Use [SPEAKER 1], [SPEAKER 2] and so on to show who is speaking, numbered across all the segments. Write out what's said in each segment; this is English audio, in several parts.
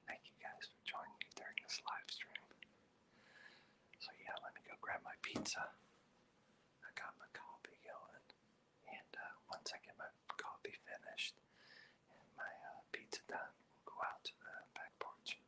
[SPEAKER 1] Thank you guys for joining me during this live stream. So yeah, let me go grab my pizza. I got my coffee going, and once I get my coffee finished and my pizza done, we'll go out to the back porch.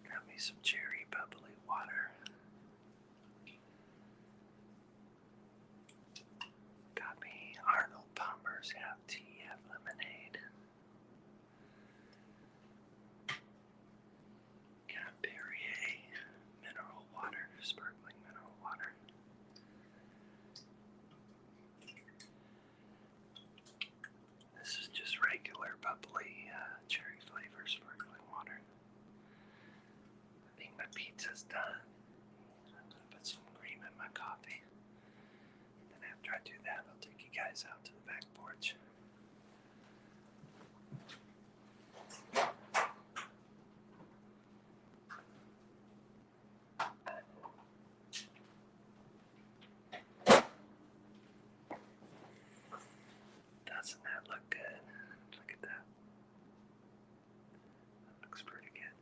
[SPEAKER 1] Got me some cherry bubbly water. Got me Arnold Palmer's half tea, half lemonade. Got Perrier mineral water, sparkling mineral water. This is just regular bubbly cherry flavor sparkling water. I think my pizza's done. I'm gonna put some cream in my coffee. Then after I do that, I'll take you guys out to the back porch. Doesn't that look good? Look at that. That looks pretty good.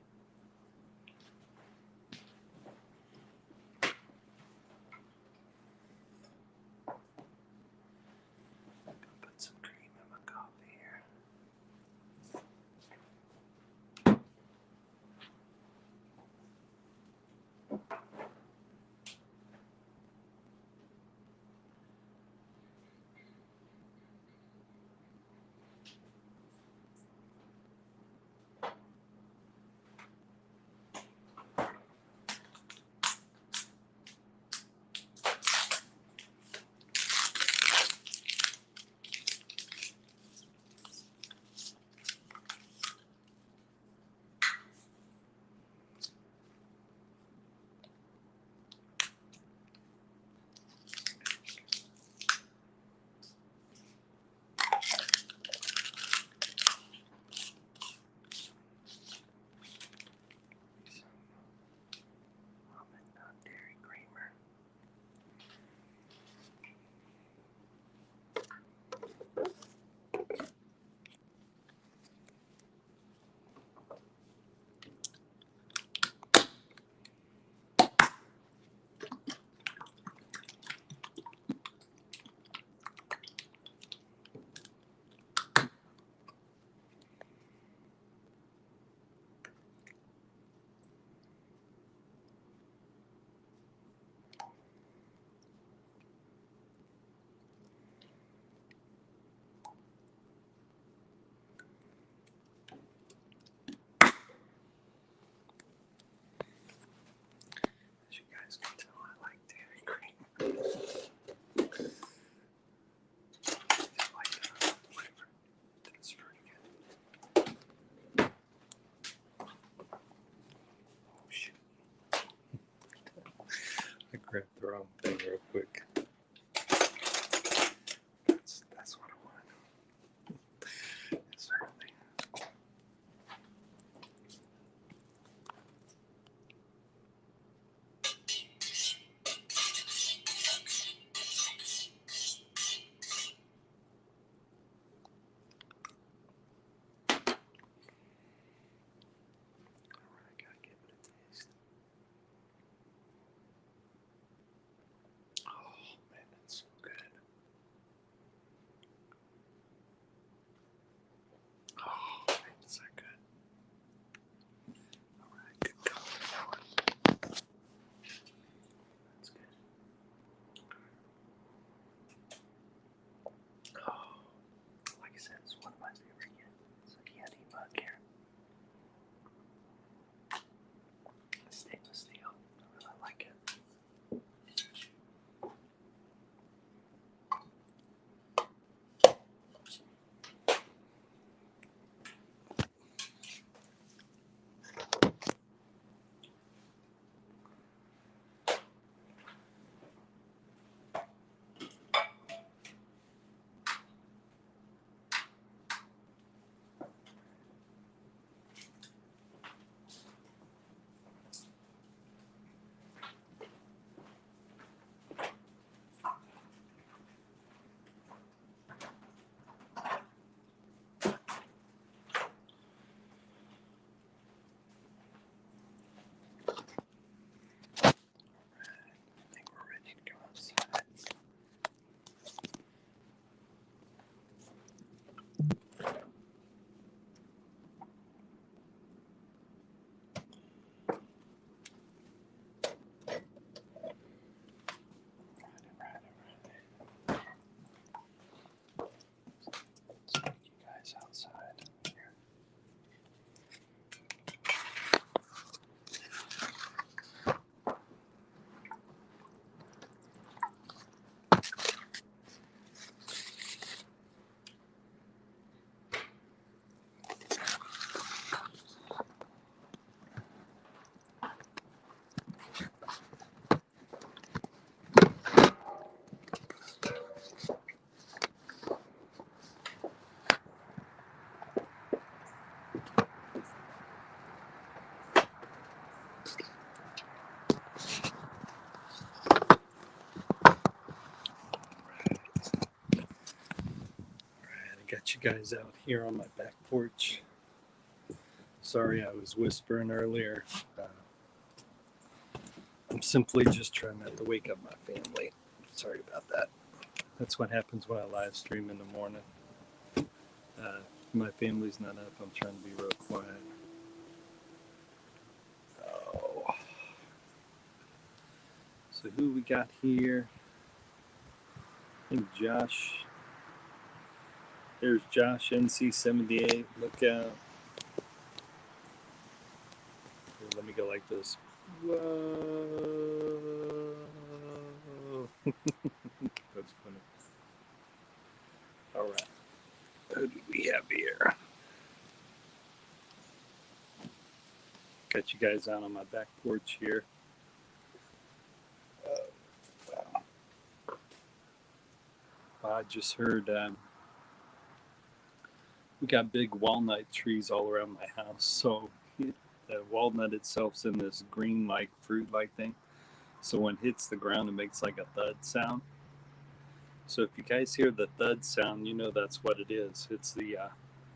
[SPEAKER 1] Grab the wrong thing real quick. That's what I want. Certainly. Alright, gotta give it a taste. Oh man, that's so good. Oh man, it's so good. Alright, good color that one. That's good. Oh, like I said, it's one of my favorite candy mug here. Stainless steel. I really like it. I think we're ready to go outside. Let's take you guys outside here. I got you guys out here on my back porch. Sorry I was whispering earlier. I'm simply just trying not to wake up my family. Sorry about that. That's what happens when I live stream in the morning. My family's not up. I'm trying to be real quiet. Oh. So who we got here? I think Josh. There's Josh NC78. Look out. Here, let me go like this. Whoa. That's funny. All right. Who do we have here? Got you guys out on my back porch here. Wow. I just heard we got big walnut trees all around my house. So the walnut itself's in this green like fruit like thing. So when it hits the ground, it makes like a thud sound. So if you guys hear the thud sound, you know that's what it is. It's the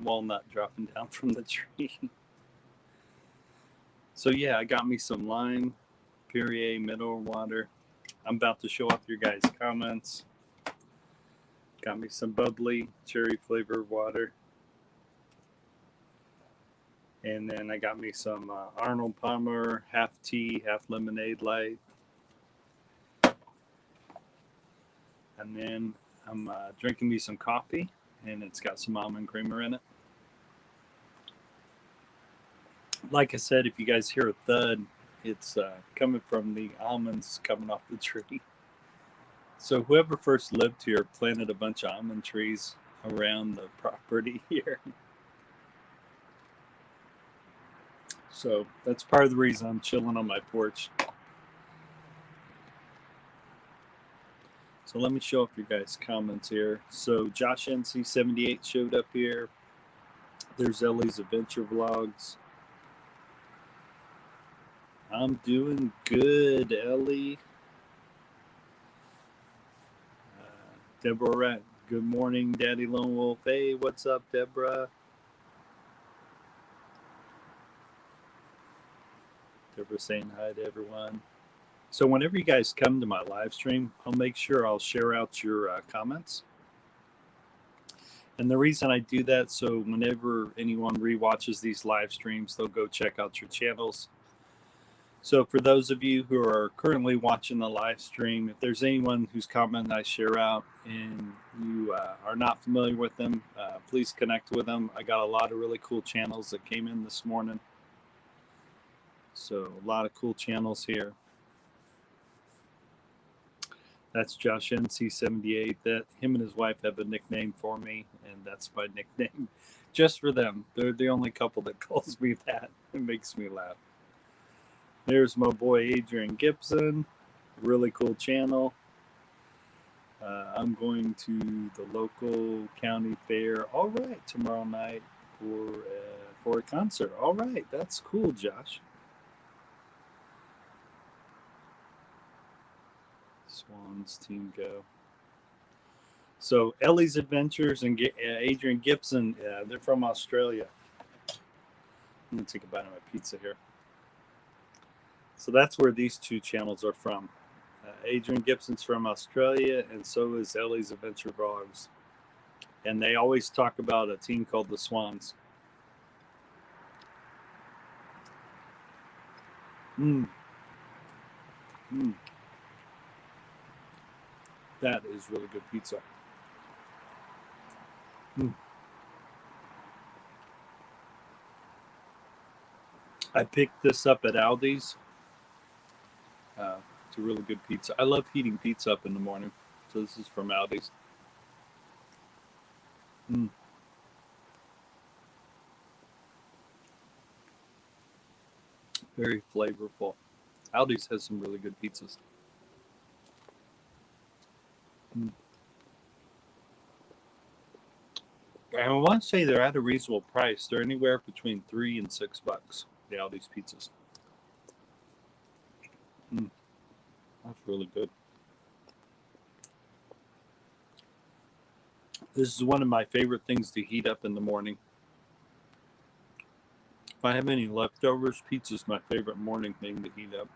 [SPEAKER 1] walnut dropping down from the tree. So yeah, I got me some lime, Perrier mineral water. I'm about to show off your guys' comments. Got me some bubbly cherry flavored water. And then I got me some Arnold Palmer, half tea, half lemonade light. And then I'm drinking me some coffee, and it's got some almond creamer in it. Like I said, if you guys hear a thud, it's coming from the almonds coming off the tree. So whoever first lived here planted a bunch of almond trees around the property here. So that's part of the reason I'm chilling on my porch. So let me show up your guys' comments here. So Josh NC78 showed up here. There's Ellie's Adventure Vlogs. I'm doing good, Ellie. Deborah, good morning, Daddy Lone Wolf. Hey, what's up, Deborah? Deborah saying hi to everyone. So whenever you guys come to my live stream, I'll make sure I'll share out your comments. And the reason I do that, so whenever anyone rewatches these live streams, they'll go check out your channels. So for those of you who are currently watching the live stream, if there's anyone whose comment I share out and you are not familiar with them, please connect with them. I got a lot of really cool channels that came in this morning. So a lot of cool channels here. That's Josh NC78. That him and his wife have a nickname for me, and that's my nickname just for them. They're the only couple that calls me that. It makes me laugh. There's my boy Adrian Gibson. Really cool channel. I'm going to the local county fair. All right, tomorrow night for a concert. All right, that's cool, Josh. Swans team go. So Ellie's Adventures and Adrian Gibson, they're from Australia. I'm gonna take a bite of my pizza here. So that's where these two channels are from. Adrian Gibson's from Australia, and so is Ellie's Adventure Vlogs. And they always talk about a team called the Swans. That is really good pizza. I picked this up at Aldi's. It's a really good pizza. I love heating pizza up in the morning. So this is from Aldi's. Very flavorful. Aldi's has some really good pizzas. I want to say they're at a reasonable price. They're anywhere between $3 and $6. The Aldi's pizzas. That's really good. This is one of my favorite things to heat up in the morning. If I have any leftovers, pizza's my favorite morning thing to heat up.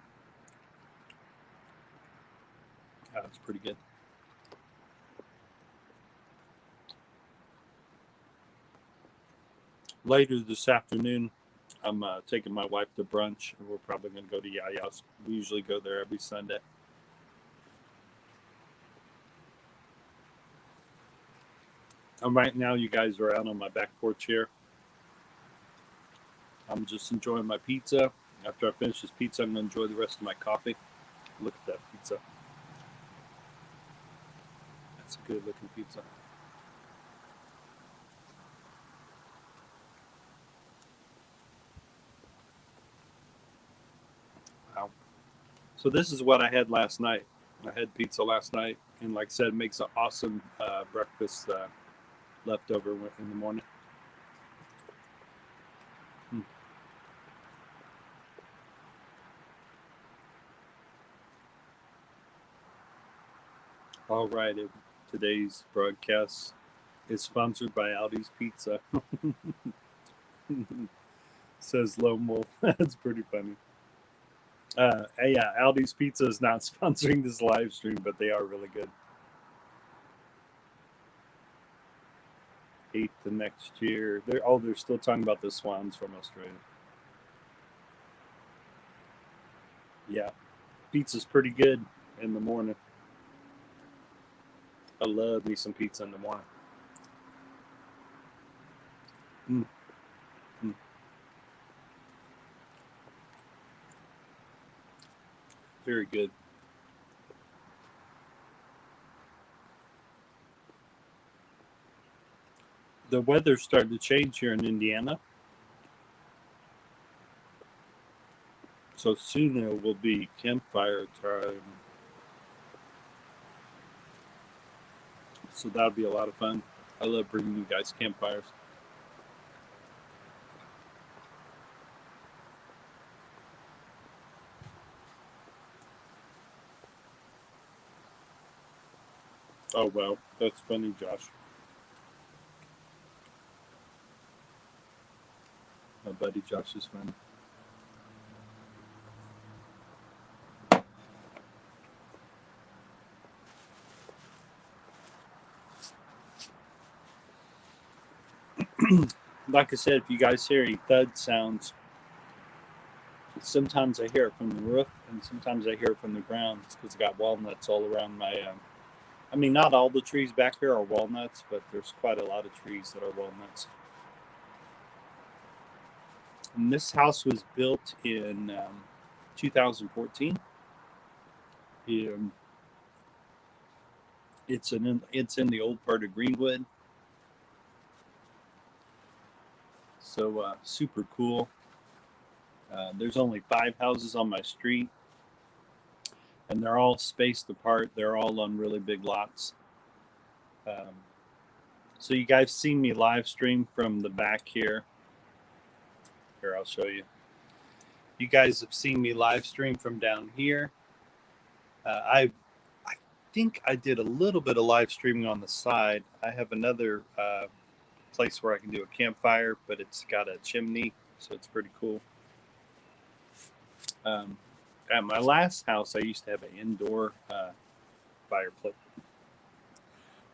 [SPEAKER 1] That's pretty good. Later this afternoon, I'm taking my wife to brunch, and we're probably going to go to Yaya's. We usually go there every Sunday. Right now, you guys are out on my back porch here. I'm just enjoying my pizza. After I finish this pizza, I'm going to enjoy the rest of my coffee. Look at that pizza. That's a good looking pizza. Wow. So this is what I had last night. I had pizza last night, and like I said, it makes an awesome breakfast leftover in the morning. All right, today's broadcast is sponsored by Aldi's Pizza. Says Lone Wolf. That's pretty funny. Yeah, Aldi's Pizza is not sponsoring this live stream, but they are really good. 8th the next year. They're still talking about the Swans from Australia. Yeah, pizza's pretty good in the morning. I love me some pizza in the morning. Very good. The weather's starting to change here in Indiana. So soon there will be campfire time.
[SPEAKER 2] So that'll be a lot of fun. I love bringing you guys campfires. Oh, wow. That's funny, Josh. My buddy Josh is funny. Like I said, if you guys hear any thud sounds, sometimes I hear it from the roof and sometimes I hear it from the ground because I got walnuts all around my. I mean, not all the trees back here are walnuts, but there's quite a lot of trees that are walnuts. And this house was built in 2014. It's in the old part of Greenwood, so super cool. There's only 5 houses on my street, and they're all spaced apart. They're all on really big lots. So you guys seen me live stream from the back here. Here, I'll show you. You guys have seen me live stream from down here. I think I did a little bit of live streaming on the side. I have another place where I can do a campfire, but it's got a chimney, so it's pretty cool. At my last house, I used to have an indoor fireplace.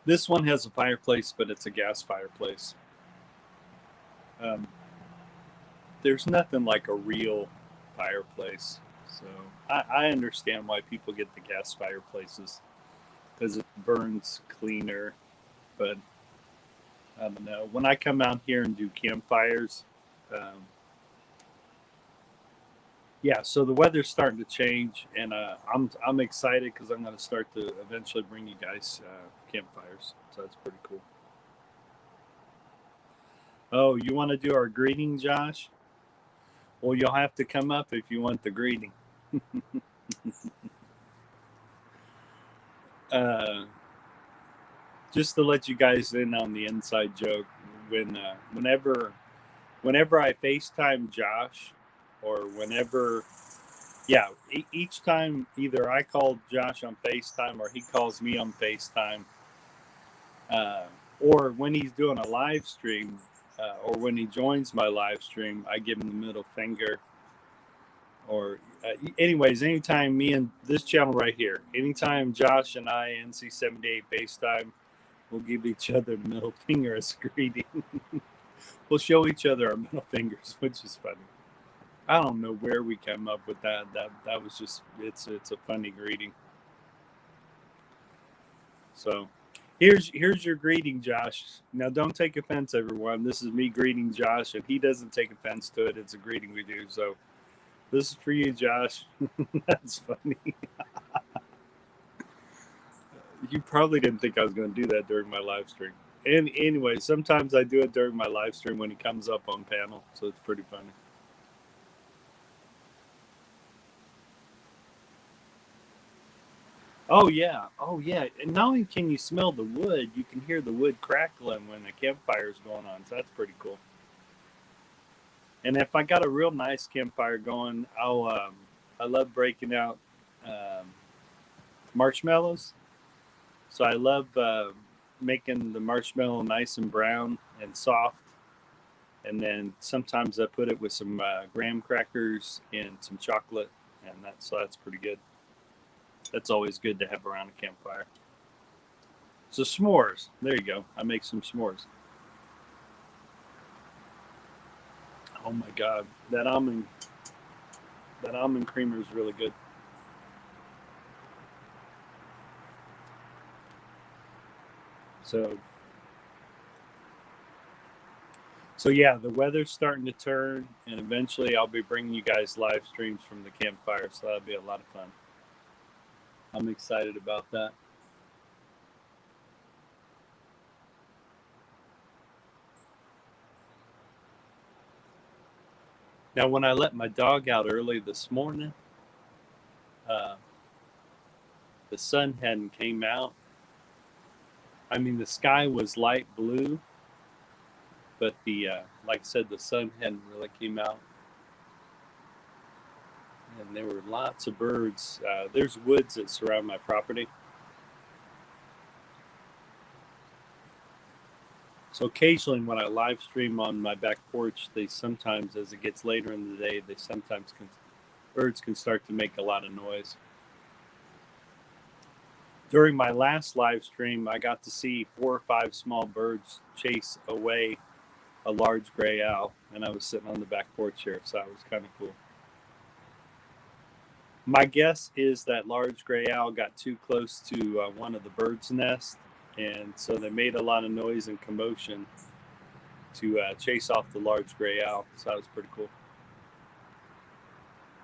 [SPEAKER 2] This one has a fireplace, but it's a gas fireplace. There's nothing like a real fireplace. So I understand why people get the gas fireplaces because it burns cleaner. But I don't know. When I come out here and do campfires, yeah. So the weather's starting to change, and I'm excited because I'm going to start to eventually bring you guys campfires. So that's pretty cool. Oh, you want to do our greeting, Josh? Well, you'll have to come up if you want the greeting. Just to let you guys in on the inside joke, whenever I FaceTime Josh, or whenever, yeah, each time either I call Josh on FaceTime or he calls me on FaceTime, or when he's doing a live stream, or when he joins my live stream, I give him the middle finger. Or anyways, anytime me and this channel right here, anytime Josh and I, NC78 FaceTime, we'll give each other the middle finger as a greeting. We'll show each other our middle fingers, which is funny. I don't know where we came up with that. That was just, it's a funny greeting. So here's your greeting, Josh. Now don't take offense, everyone. This is me greeting Josh, and he doesn't take offense to it. It's a greeting we do. So this is for you, Josh. That's funny. You probably didn't think I was going to do that during my live stream. And anyway, sometimes I do it during my live stream when he comes up on panel, so it's pretty funny. Oh yeah. And not only can you smell the wood, you can hear the wood crackling when the campfire's going on. So that's pretty cool. And if I got a real nice campfire going, I love breaking out marshmallows. So I love making the marshmallow nice and brown and soft. And then sometimes I put it with some graham crackers and some chocolate, and that's pretty good. That's always good to have around a campfire. So s'mores, there you go. I make some s'mores. Oh my god, that almond creamer is really good. So yeah, the weather's starting to turn, and eventually I'll be bringing you guys live streams from the campfire, so that'll be a lot of fun. I'm excited about that. Now, when I let my dog out early this morning, the sun hadn't came out, I mean, the sky was light blue, but like I said, the sun hadn't really came out. And there were lots of birds. There's woods that surround my property. So occasionally when I live stream on my back porch, they sometimes, as it gets later in the day, birds can start to make a lot of noise. During my last live stream, I got to see 4 or 5 small birds chase away a large gray owl, and I was sitting on the back porch here, so that was kind of cool. My guess is that large gray owl got too close to one of the birds' nests, and so they made a lot of noise and commotion to chase off the large gray owl. So that was pretty cool.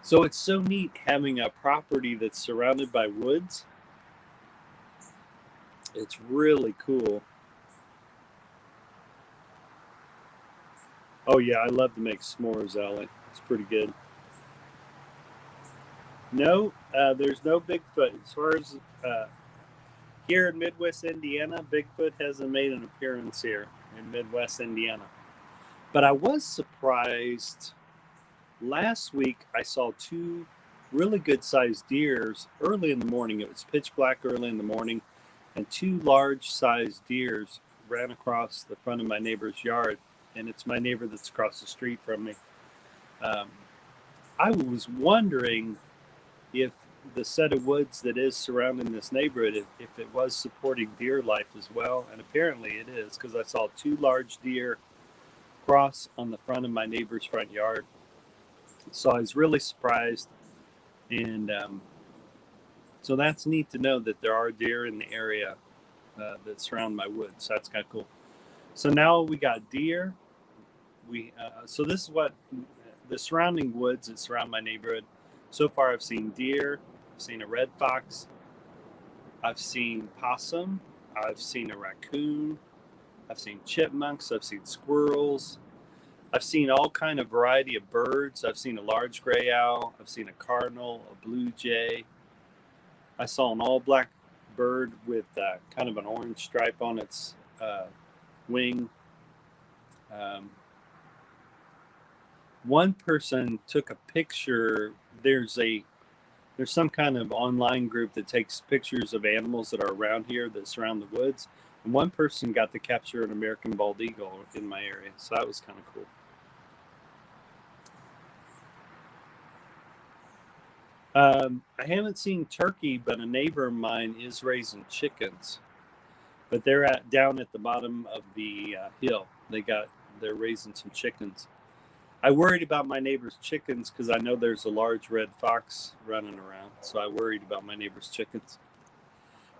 [SPEAKER 2] So it's so neat having a property that's surrounded by woods. It's really cool. Oh yeah, I love to make s'mores, Ellie. It's pretty good. No, there's no Bigfoot. As far as here in Midwest Indiana, Bigfoot hasn't made an appearance here in Midwest Indiana. But I was surprised. Last week, I saw 2 really good-sized deers early in the morning. It was pitch black early in the morning, and 2 large-sized deers ran across the front of my neighbor's yard, and it's my neighbor that's across the street from me. I was wondering if the set of woods that is surrounding this neighborhood, if it was supporting deer life as well, and apparently it is, because I saw 2 large deer cross on the front of my neighbor's front yard. So I was really surprised, and so that's neat to know that there are deer in the area that surround my woods. So that's kind of cool. So now we got deer. So this is what the surrounding woods that surround my neighborhood. So far, I've seen deer, I've seen a red fox, I've seen possum, I've seen a raccoon, I've seen chipmunks, I've seen squirrels, I've seen all kind of variety of birds. I've seen a large gray owl, I've seen a cardinal, a blue jay. I saw an all black bird with kind of an orange stripe on its wing. One person took a picture. There's some kind of online group that takes pictures of animals that are around here that surround the woods. And one person got to capture an American bald eagle in my area. So that was kind of cool. I haven't seen turkey, but a neighbor of mine is raising chickens. But they're down at the bottom of the hill. They're raising some chickens. I worried about my neighbor's chickens because I know there's a large red fox running around. So I worried about my neighbor's chickens.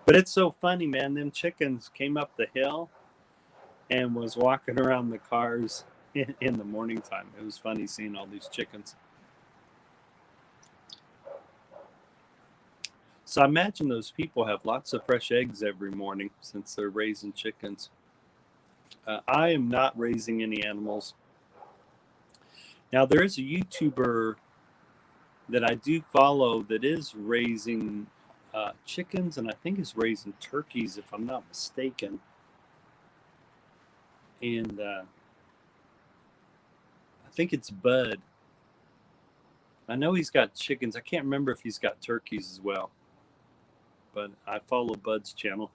[SPEAKER 2] But it's so funny, man. Them chickens came up the hill and was walking around the cars in the morning time. It was funny seeing all these chickens. So I imagine those people have lots of fresh eggs every morning since they're raising chickens. I am not raising any animals. Now, there is a YouTuber that I do follow that is raising chickens, and I think is raising turkeys, if I'm not mistaken. And I think it's Bud. I know he's got chickens. I can't remember if he's got turkeys as well. But I follow Bud's channel.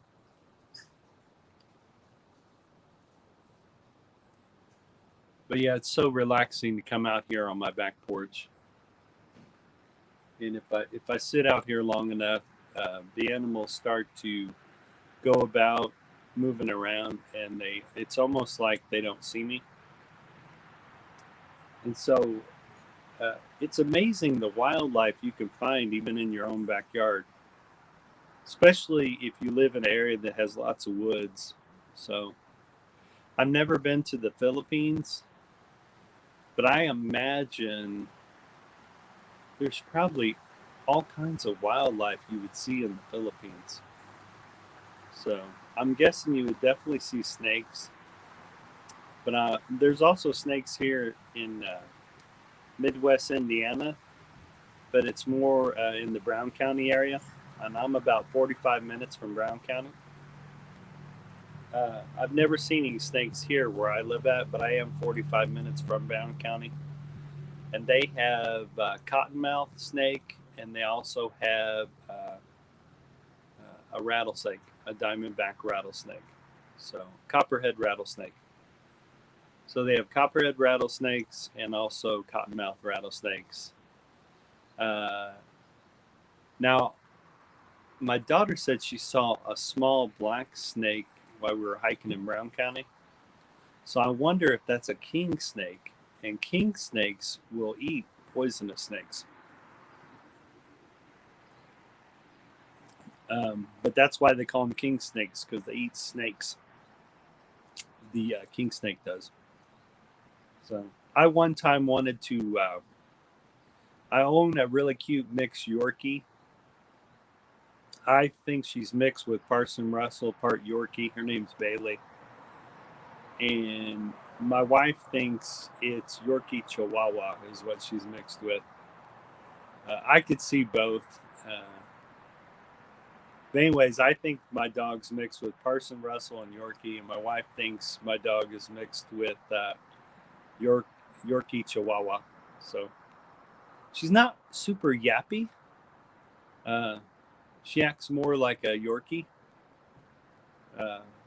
[SPEAKER 2] But yeah, it's so relaxing to come out here on my back porch. And if I sit out here long enough, the animals start to go about moving around, and it's almost like they don't see me. And so it's amazing the wildlife you can find even in your own backyard, especially if you live in an area that has lots of woods. So I've never been to the Philippines, but I imagine there's probably all kinds of wildlife you would see in the Philippines. So I'm guessing you would definitely see snakes. But there's also snakes here in Midwest Indiana, but it's more in the Brown County area. And I'm about 45 minutes from Brown County. I've never seen any snakes here where I live at, but I am 45 minutes from Brown County, and they have cottonmouth snake, and they also have a rattlesnake, a diamondback rattlesnake. So copperhead rattlesnake. So they have copperhead rattlesnakes and also cottonmouth rattlesnakes. Now, my daughter said she saw a small black snake while we were hiking in Brown County. So I wonder if that's a king snake, and king snakes will eat poisonous snakes. But that's why they call them king snakes, because they eat snakes. The king snake does. So I one time wanted to. I own a really cute mixed Yorkie. I think she's mixed with Parson Russell, part Yorkie. Her name's Bailey. And my wife thinks it's Yorkie Chihuahua is what she's mixed with. I could see both. But anyways, I think my dog's mixed with Parson Russell and Yorkie, and my wife thinks my dog is mixed with Yorkie Chihuahua. So she's not super yappy. She acts more like a Yorkie.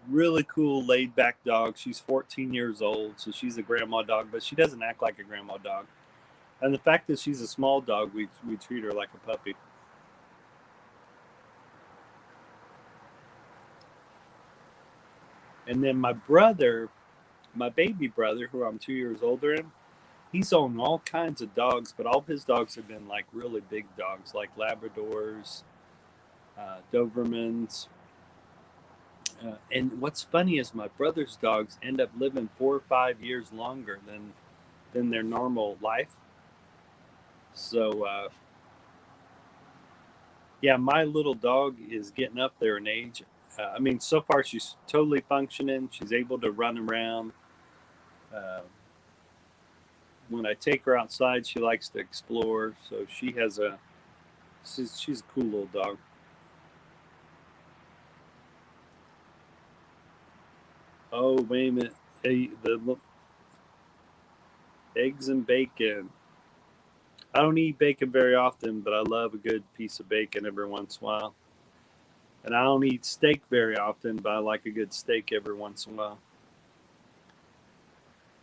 [SPEAKER 2] Really cool, laid back dog. She's 14 years old, so she's a grandma dog, but she doesn't act like a grandma dog. And the fact that she's a small dog, we treat her like a puppy. And then my brother, my baby brother, who I'm 2 years older than, he's owned all kinds of dogs, but all of his dogs have been like really big dogs, like Labradors, Dobermans. And what's funny is my brother's dogs end up living 4 or 5 years longer than their normal life. So yeah, my little dog is getting up there in age. I mean, so far she's totally functioning. She's able to run around. When I take her outside, she likes to explore. So she's a cool little dog. Oh, wait a minute. Hey, the eggs and bacon. I don't eat bacon very often, but I love a good piece of bacon every once in a while. And I don't eat steak very often, but I like a good steak every once in a while.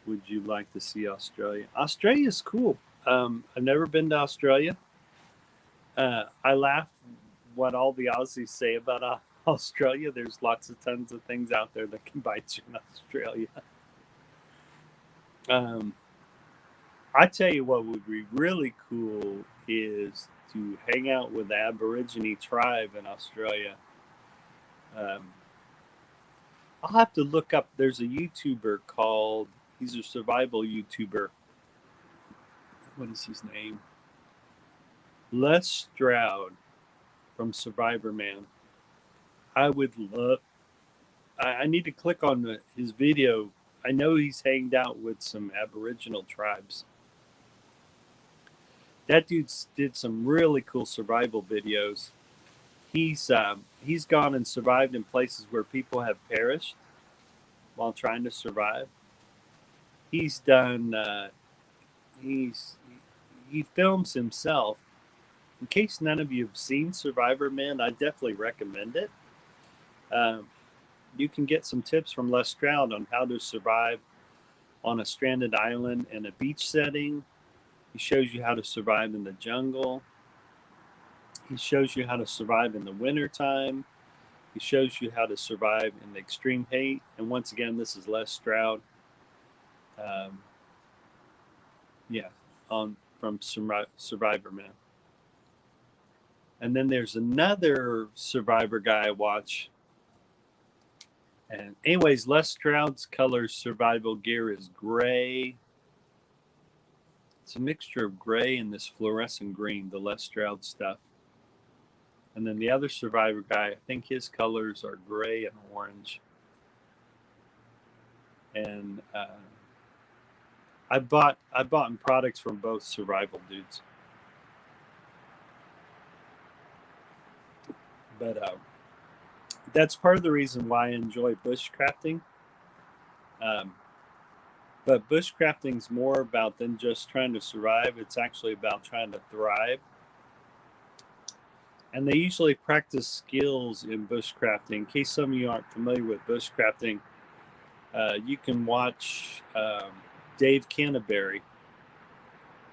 [SPEAKER 2] Would you like to see Australia? Australia's cool. I've never been to Australia. I laugh what all the Aussies say about Australia. There's lots of tons of things out there that can bite you in Australia. I tell you what would be really cool is to hang out with the Aborigine tribe in Australia. I'll have to look up. There's a YouTuber called. He's a survival YouTuber. What is his name? Les Stroud from Survivor Man. I would love. I need to click on his video. I know he's hanged out with some Aboriginal tribes. That dude did some really cool survival videos. He's gone and survived in places where people have perished while trying to survive. He's done. He films himself. In case none of you have seen Survivor Man, I definitely recommend it. You can get some tips from Les Stroud on how to survive on a stranded island in a beach setting. He shows you how to survive in the jungle. He shows you how to survive in the wintertime. He shows you how to survive in the extreme heat. And once again, this is Les Stroud. From Survivor Man. And then there's another Survivor guy I watch. And anyways, Les Stroud's color survival gear is gray. It's a mixture of gray and this fluorescent green, the Les Stroud stuff. And then the other Survivor guy, I think his colors are gray and orange. And I bought products from both survival dudes. But that's part of the reason why I enjoy bushcrafting. Um, but bushcrafting's more about than just trying to survive. It's actually about trying to thrive. And they usually practice skills in bushcrafting. In case some of you aren't familiar with bushcrafting, you can watch Dave Canterbury.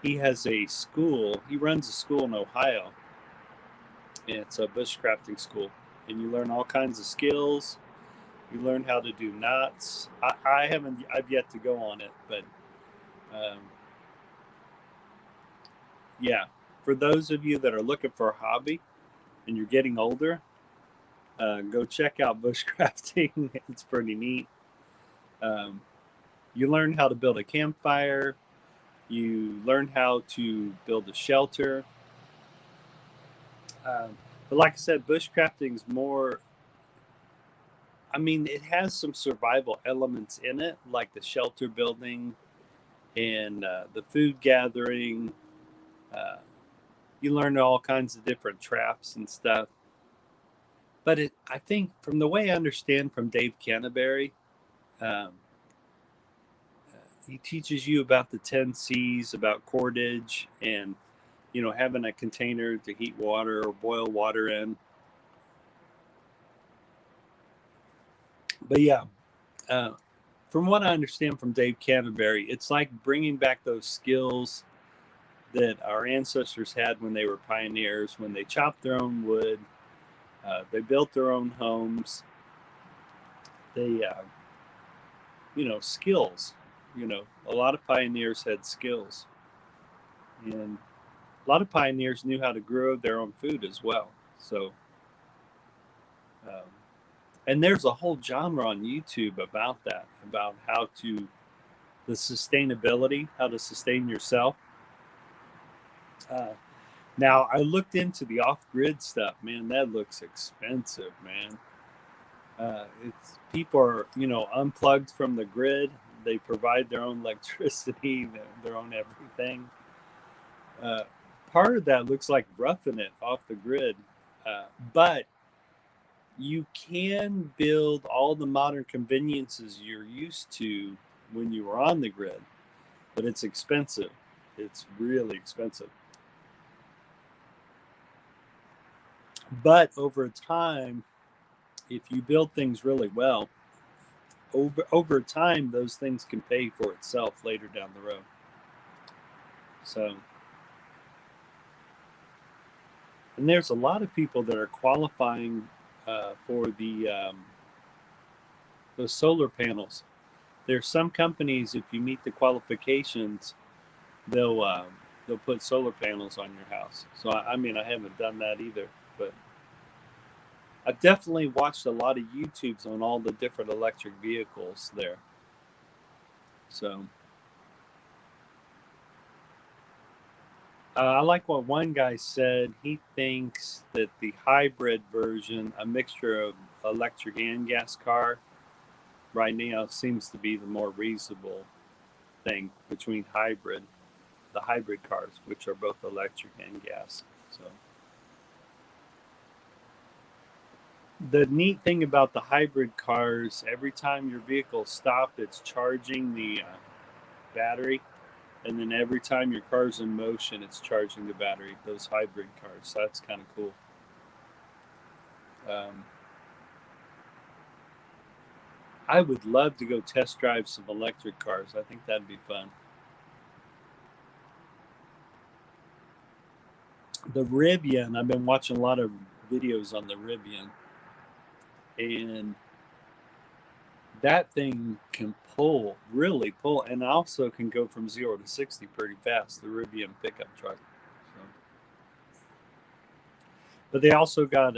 [SPEAKER 2] He has a school. He runs a school in Ohio. And it's a bushcrafting school, and you learn all kinds of skills. You learn how to do knots. I've yet to go on it, but um, yeah. For those of you that are looking for a hobby and you're getting older, go check out bushcrafting. It's pretty neat. Um, you learn how to build a campfire. You learn how to build a shelter. But like I said, bushcrafting is more. I mean, it has some survival elements in it, like the shelter building and the food gathering. Uh, you learn all kinds of different traps and stuff. But I think, from the way I understand from Dave Canterbury, um, he teaches you about the 10 C's, about cordage, and having a container to heat water or boil water in. But yeah, uh, from what I understand from Dave Canterbury, it's like bringing back those skills that our ancestors had when they were pioneers, when they chopped their own wood, they built their own homes. They, skills. A lot of pioneers had skills, and a lot of pioneers knew how to grow their own food as well. So, um, and there's a whole genre on YouTube about that, about the sustainability, how to sustain yourself. Now, I looked into the off-grid stuff. Man, that looks expensive, man. It's people are unplugged from the grid. They provide their own electricity, their own everything. Part of that looks like roughing it off the grid, but you can build all the modern conveniences you're used to when you were on the grid, but it's expensive. It's really expensive. But over time, if you build things really well, over time, those things can pay for itself later down the road. So, and there's a lot of people that are qualifying for those solar panels. There's some companies, if you meet the qualifications, they'll put solar panels on your house. So I mean, I haven't done that either, but I've definitely watched a lot of YouTubes on all the different electric vehicles there. So I like what one guy said. He thinks that the hybrid version, a mixture of electric and gas car, right now seems to be the more reasonable thing between the hybrid cars, which are both electric and gas. So the neat thing about the hybrid cars, every time your vehicle stops, it's charging the battery, and then every time your car's in motion, it's charging the battery. Those hybrid cars, so that's kind of cool. I would love to go test drive some electric cars. I think that'd be fun. The Rivian, I've been watching a lot of videos on the Rivian, and that thing can really pull, and also can go from 0 to 60 pretty fast, the Rivian pickup truck. So. But they also got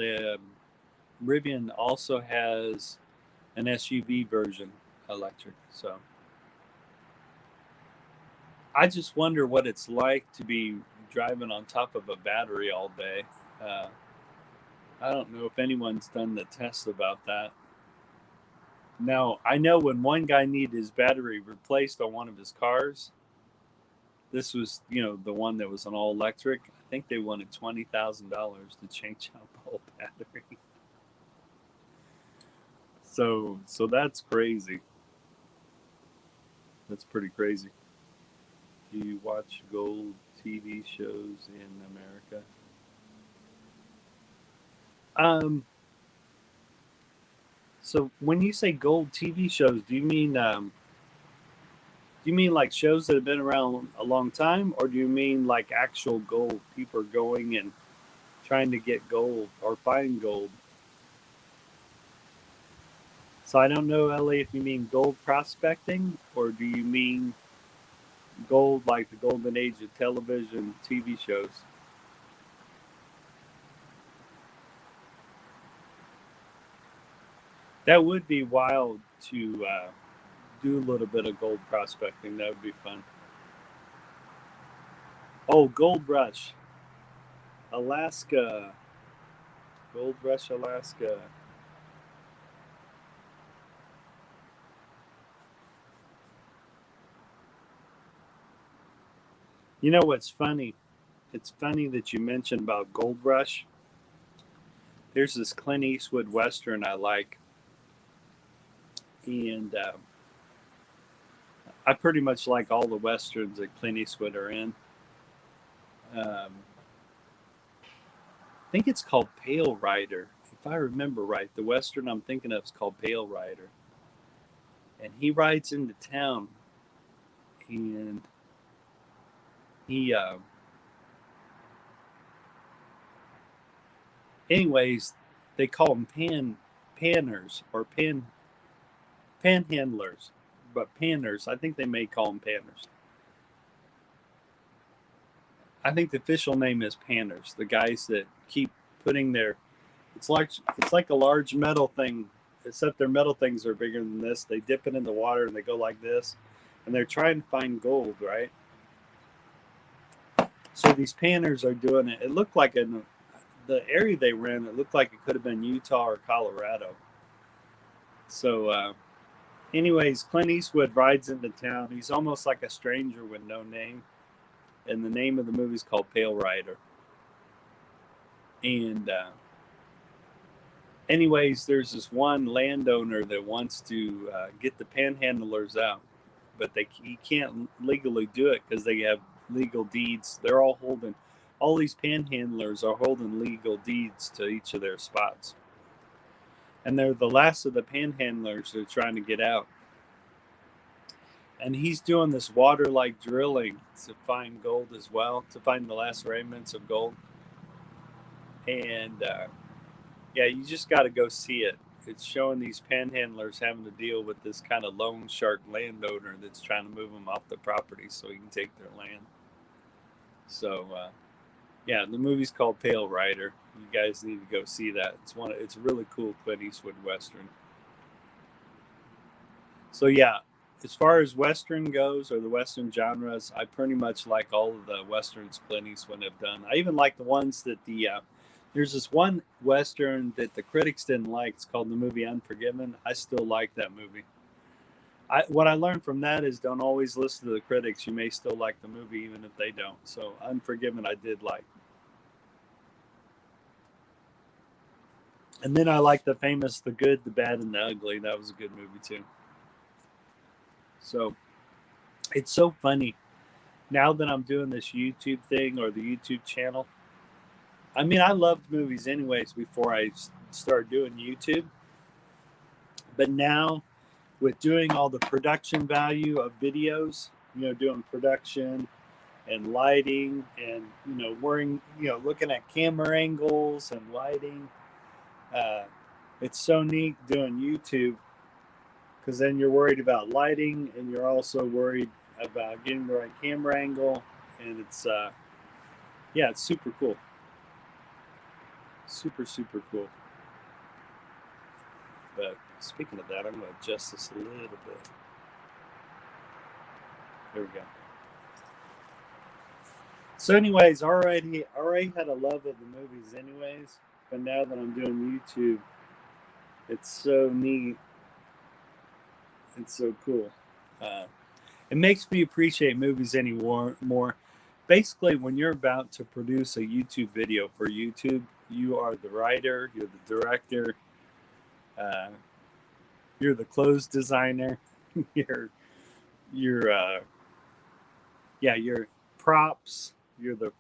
[SPEAKER 2] Rivian also has an SUV version electric. So I just wonder what it's like to be driving on top of a battery all day. I don't know if anyone's done the test about that. Now, I know when one guy needed his battery replaced on one of his cars, this was, the one that was an all electric. I think they wanted $20,000 to change out the whole battery. So that's crazy. That's pretty crazy. Do you watch gold TV shows in America? So when you say gold TV shows, do you mean like shows that have been around a long time, or do you mean like actual gold? People are going and trying to get gold or find gold. So I don't know, Ellie, if you mean gold prospecting, or do you mean gold like the golden age of television TV shows? That would be wild to do a little bit of gold prospecting. That would be fun. Oh, Gold Rush, Alaska. Gold Rush, Alaska. You know what's funny? It's funny that you mentioned about Gold Rush. There's this Clint Eastwood Western I like, and I pretty much like all the Westerns that Clint Eastwood are in. I think it's called Pale Rider, if I remember right. The Western I'm thinking of is called Pale Rider. And he rides into town, and he, anyways, they call them panners or panhandlers, but panners. I think they may call them panners. I think the official name is panners. The guys that keep putting their, it's like a large metal thing, except their metal things are bigger than this. They dip it in the water and they go like this, and they're trying to find gold, right? So these panners are doing it. It looked like in the area they were in, it looked like it could have been Utah or Colorado. So, anyways, Clint Eastwood rides into town. He's almost like a stranger with no name, and the name of the movie is called Pale Rider. And anyways, there's this one landowner that wants to get the panhandlers out, but he can't legally do it because they have legal deeds. They're all these panhandlers are holding legal deeds to each of their spots, and they're the last of the panhandlers that are trying to get out. And he's doing this water-like drilling to find gold as well, to find the last remnants of gold. And yeah, you just got to go see it. It's showing these panhandlers having to deal with this kind of loan shark landowner that's trying to move them off the property so he can take their land. So yeah, the movie's called Pale Rider. You guys need to go see that. It's a really cool Clint Eastwood Western. So yeah, as far as Western goes, or the Western genres, I pretty much like all of the Westerns Clint Eastwood have done. I even like the ones that there's this one Western that the critics didn't like. It's called the movie Unforgiven. I still like that movie. What I learned from that is don't always listen to the critics. You may still like the movie even if they don't. So Unforgiven I did like. And then I like the famous The Good, the Bad, and the Ugly. That was a good movie too. So it's so funny now that I'm doing this YouTube thing or the YouTube channel. I mean, I loved movies anyways before I started doing YouTube. But now with doing all the production value of videos, doing production and lighting and, looking at camera angles and lighting, it's so neat doing YouTube. Because then you're worried about lighting, and you're also worried about getting the right camera angle, and it's it's super cool, super cool. But speaking of that, I'm going to adjust this a little bit. There we go. So, anyways, already had a love of the movies, anyways. But now that I'm doing YouTube, it's so neat. It's so cool. It makes me appreciate movies anymore more. Basically, when you're about to produce a YouTube video for YouTube, you are the writer, you're the director, You're the clothes designer. you're you're props. You're the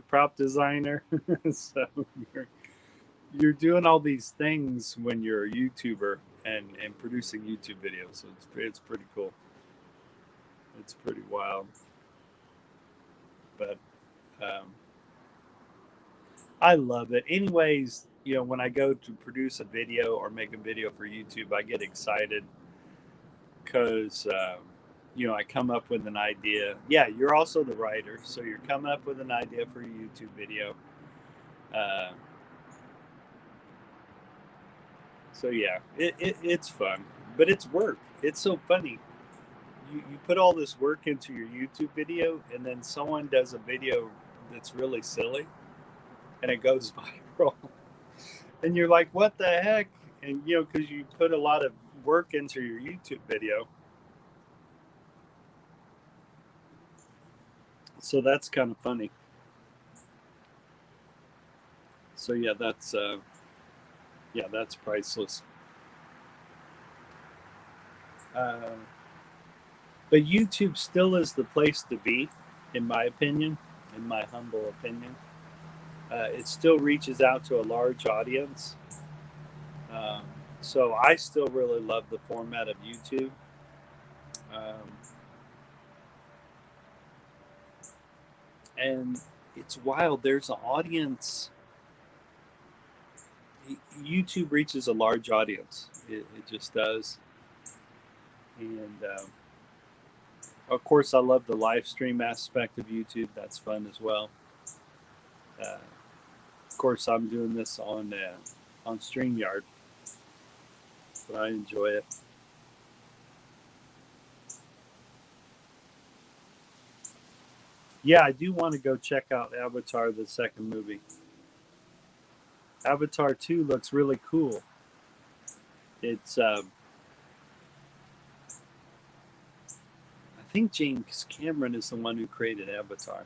[SPEAKER 2] prop designer. So you're you're doing all these things when you're a YouTuber and producing YouTube videos. So it's pretty cool. It's pretty wild. But um, I love it. Anyways, when I go to produce a video or make a video for YouTube, I get excited because I come up with an idea. Yeah, you're also the writer, so you're coming up with an idea for a YouTube video. Uh, so yeah, it's fun, but it's work. It's so funny. You put all this work into your YouTube video, and then someone does a video that's really silly, and it goes viral, and you're like, "What the heck?" And because you put a lot of work into your YouTube video, so that's kind of funny. So that's priceless. But YouTube still is the place to be, in my opinion, in my humble opinion. It still reaches out to a large audience. Um, so I still really love the format of YouTube. Um, and it's wild. There's an audience. YouTube reaches a large audience. It just does. And of course, I love the live stream aspect of YouTube. That's fun as well. Of course, I'm doing this on StreamYard, but I enjoy it. Yeah, I do want to go check out Avatar, the second movie. Avatar 2 looks really cool. It's, I think James Cameron is the one who created Avatar.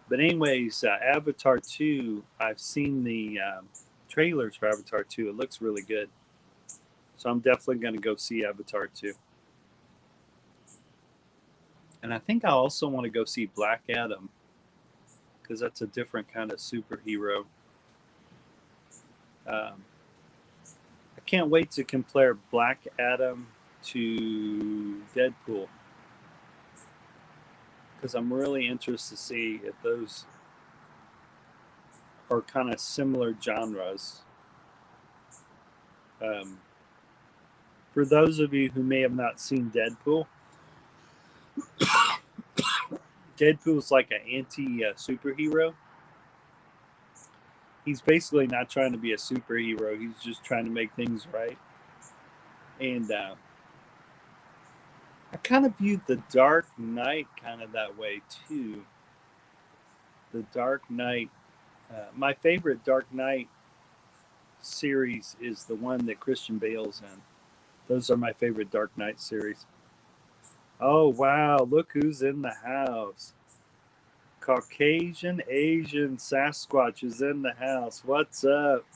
[SPEAKER 2] But anyways, Avatar 2, I've seen the trailers for Avatar 2. It looks really good. So I'm definitely going to go see Avatar 2. And I think I also want to go see Black Adam, because that's a different kind of superhero. I can't wait to compare Black Adam to Deadpool, because I'm really interested to see if those are kind of similar genres. For those of you who may have not seen Deadpool, Deadpool's like an anti-superhero. He's basically not trying to be a superhero. He's just trying to make things right. And I kind of viewed The Dark Knight kind of that way too. The Dark Knight, my favorite Dark Knight series is the one that Christian Bale's in. Those are my favorite Dark Knight series. Oh, wow. Look who's in the house. Caucasian Asian Sasquatch is in the house. What's up?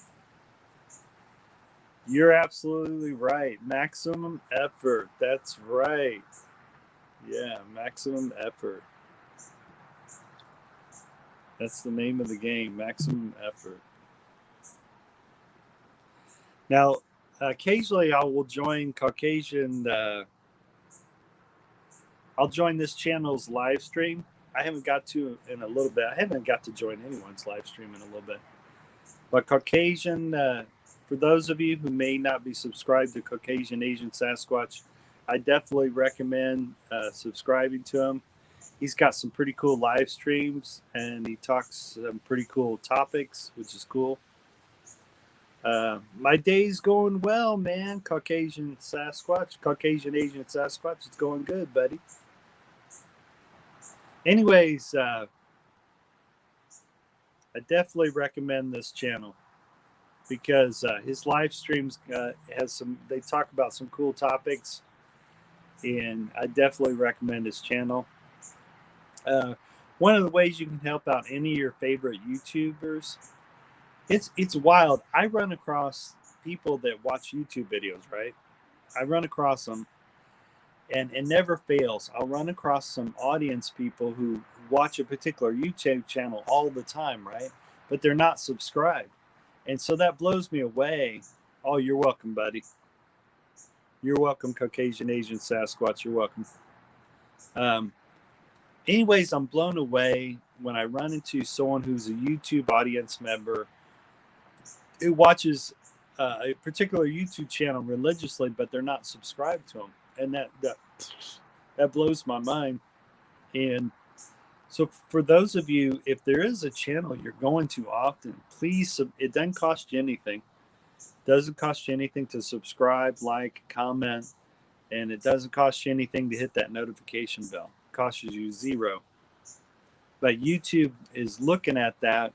[SPEAKER 2] You're absolutely right. Maximum effort. That's right. Yeah, maximum effort. That's the name of the game, maximum effort. Now, occasionally I will join Caucasian. I'll join this channel's live stream. I haven't got to in a little bit. I haven't got to join anyone's live stream in a little bit. But Caucasian, for those of you who may not be subscribed to Caucasian Asian Sasquatch, I definitely recommend subscribing to him. He's got some pretty cool live streams, and he talks some pretty cool topics, which is cool. My day's going well, man. Caucasian Sasquatch, Caucasian Asian Sasquatch. It's going good, buddy. Anyways, I definitely recommend this channel because his live streams has some. They talk about some cool topics, and I definitely recommend his channel. One of the ways you can help out any of your favorite YouTubers, it's wild. I run across people that watch YouTube videos, right? I run across them, and it never fails. I'll run across some audience people who watch a particular YouTube channel all the time, right? But they're not subscribed. And so that blows me away. Oh, you're welcome, buddy. You're welcome, Caucasian Asian Sasquatch. You're welcome. Anyways, I'm blown away when I run into someone who's a YouTube audience member who watches a particular YouTube channel religiously, but they're not subscribed to them, and that blows my mind. And so, for those of you, if there is a channel you're going to often, please. It doesn't cost you anything. It doesn't cost you anything to subscribe, like, comment, and it doesn't cost you anything to hit that notification bell. It costs you zero. But YouTube is looking at that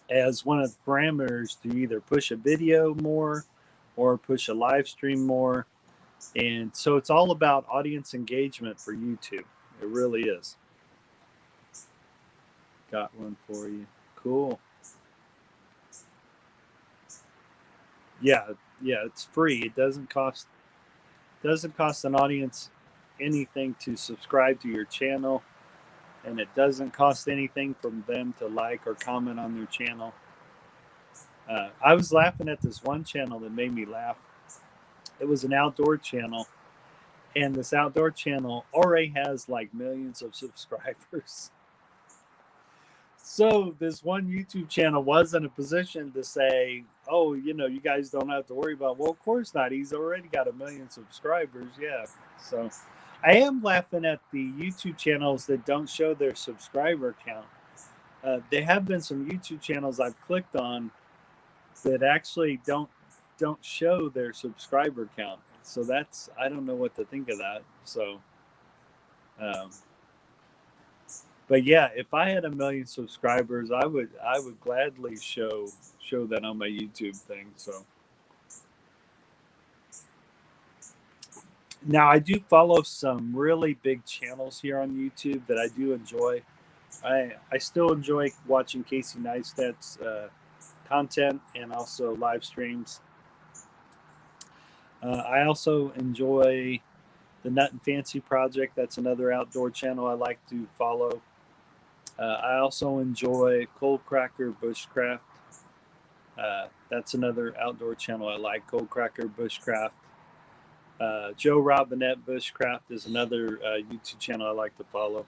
[SPEAKER 2] as one of the parameters to either push a video more or push a live stream more. And so it's all about audience engagement for YouTube. It really is. Got one for you. Cool. Yeah, it's free. It doesn't cost an audience anything to subscribe to your channel, and it doesn't cost anything from them to like or comment on their channel. I was laughing at this one channel that made me laugh. It was an outdoor channel, and this outdoor channel already has like millions of subscribers. So this one YouTube channel was in a position to say, oh, you guys don't have to worry about, well, of course not. He's already got 1 million subscribers. Yeah. So I am laughing at the YouTube channels that don't show their subscriber count. There have been some YouTube channels I've clicked on that actually don't show their subscriber count. So I don't know what to think of that. So, but yeah, if I had 1 million subscribers, I would gladly show that on my YouTube thing. So now I do follow some really big channels here on YouTube that I do enjoy. I still enjoy watching Casey Neistat's content and also live streams. I also enjoy the Nut and Fancy Project. That's another outdoor channel I like to follow. I also enjoy Cold Cracker Bushcraft. That's another outdoor channel I like, Cold Cracker Bushcraft. Joe Robinette Bushcraft is another YouTube channel I like to follow.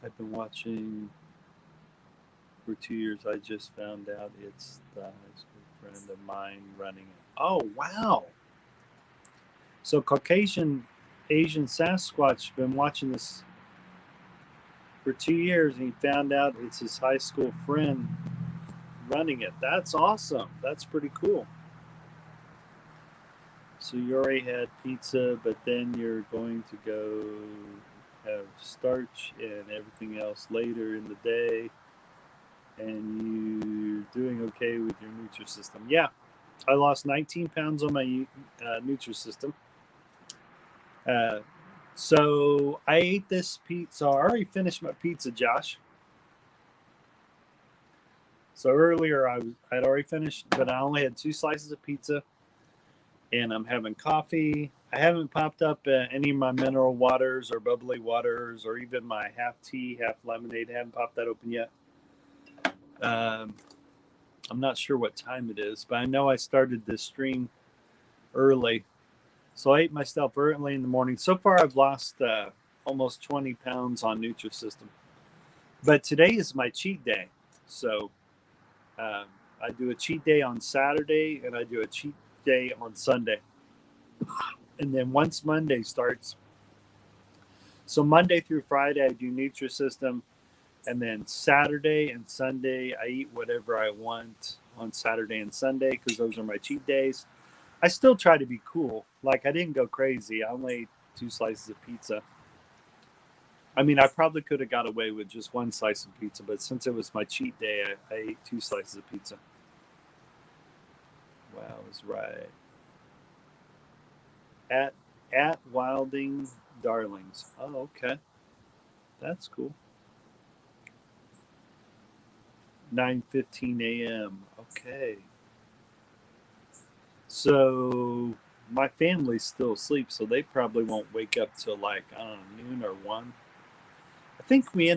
[SPEAKER 2] I've been watching for 2 years. I just found out it's the high school friend of mine running it. Oh, wow. So Caucasian Asian Sasquatch been watching this for 2 years, and he found out it's his high school friend running it. That's awesome. That's pretty cool. So you already had pizza, but then you're going to go have starch and everything else later in the day, and you're doing okay with your Nutrisystem. Yeah, I lost 19 pounds on my Nutrisystem. So I ate this pizza. I already finished my pizza, Josh. So earlier I'd already finished, but I only had 2 slices of pizza, and I'm having coffee. I haven't popped up any of my mineral waters or bubbly waters or even my half tea, half lemonade. I haven't popped that open yet. I'm not sure what time it is, but I know I started this stream early. So I ate my stuff early in the morning. So far, I've lost almost 20 pounds on Nutrisystem. But today is my cheat day. So I do a cheat day on Saturday, and I do a cheat day on Sunday. And then once Monday starts, so Monday through Friday, I do Nutrisystem. And then Saturday and Sunday, I eat whatever I want on Saturday and Sunday because those are my cheat days. I still try to be cool. Like, I didn't go crazy. I only ate 2 slices of pizza. I mean, I probably could have got away with just 1 slice of pizza, but since it was my cheat day, I ate 2 slices of pizza. Wow, I was right. At Wilding Darlings. Oh, okay. That's cool. 9:15 a.m. Okay. So my family's still asleep, so they probably won't wake up till like, I don't know, noon or 1. I think we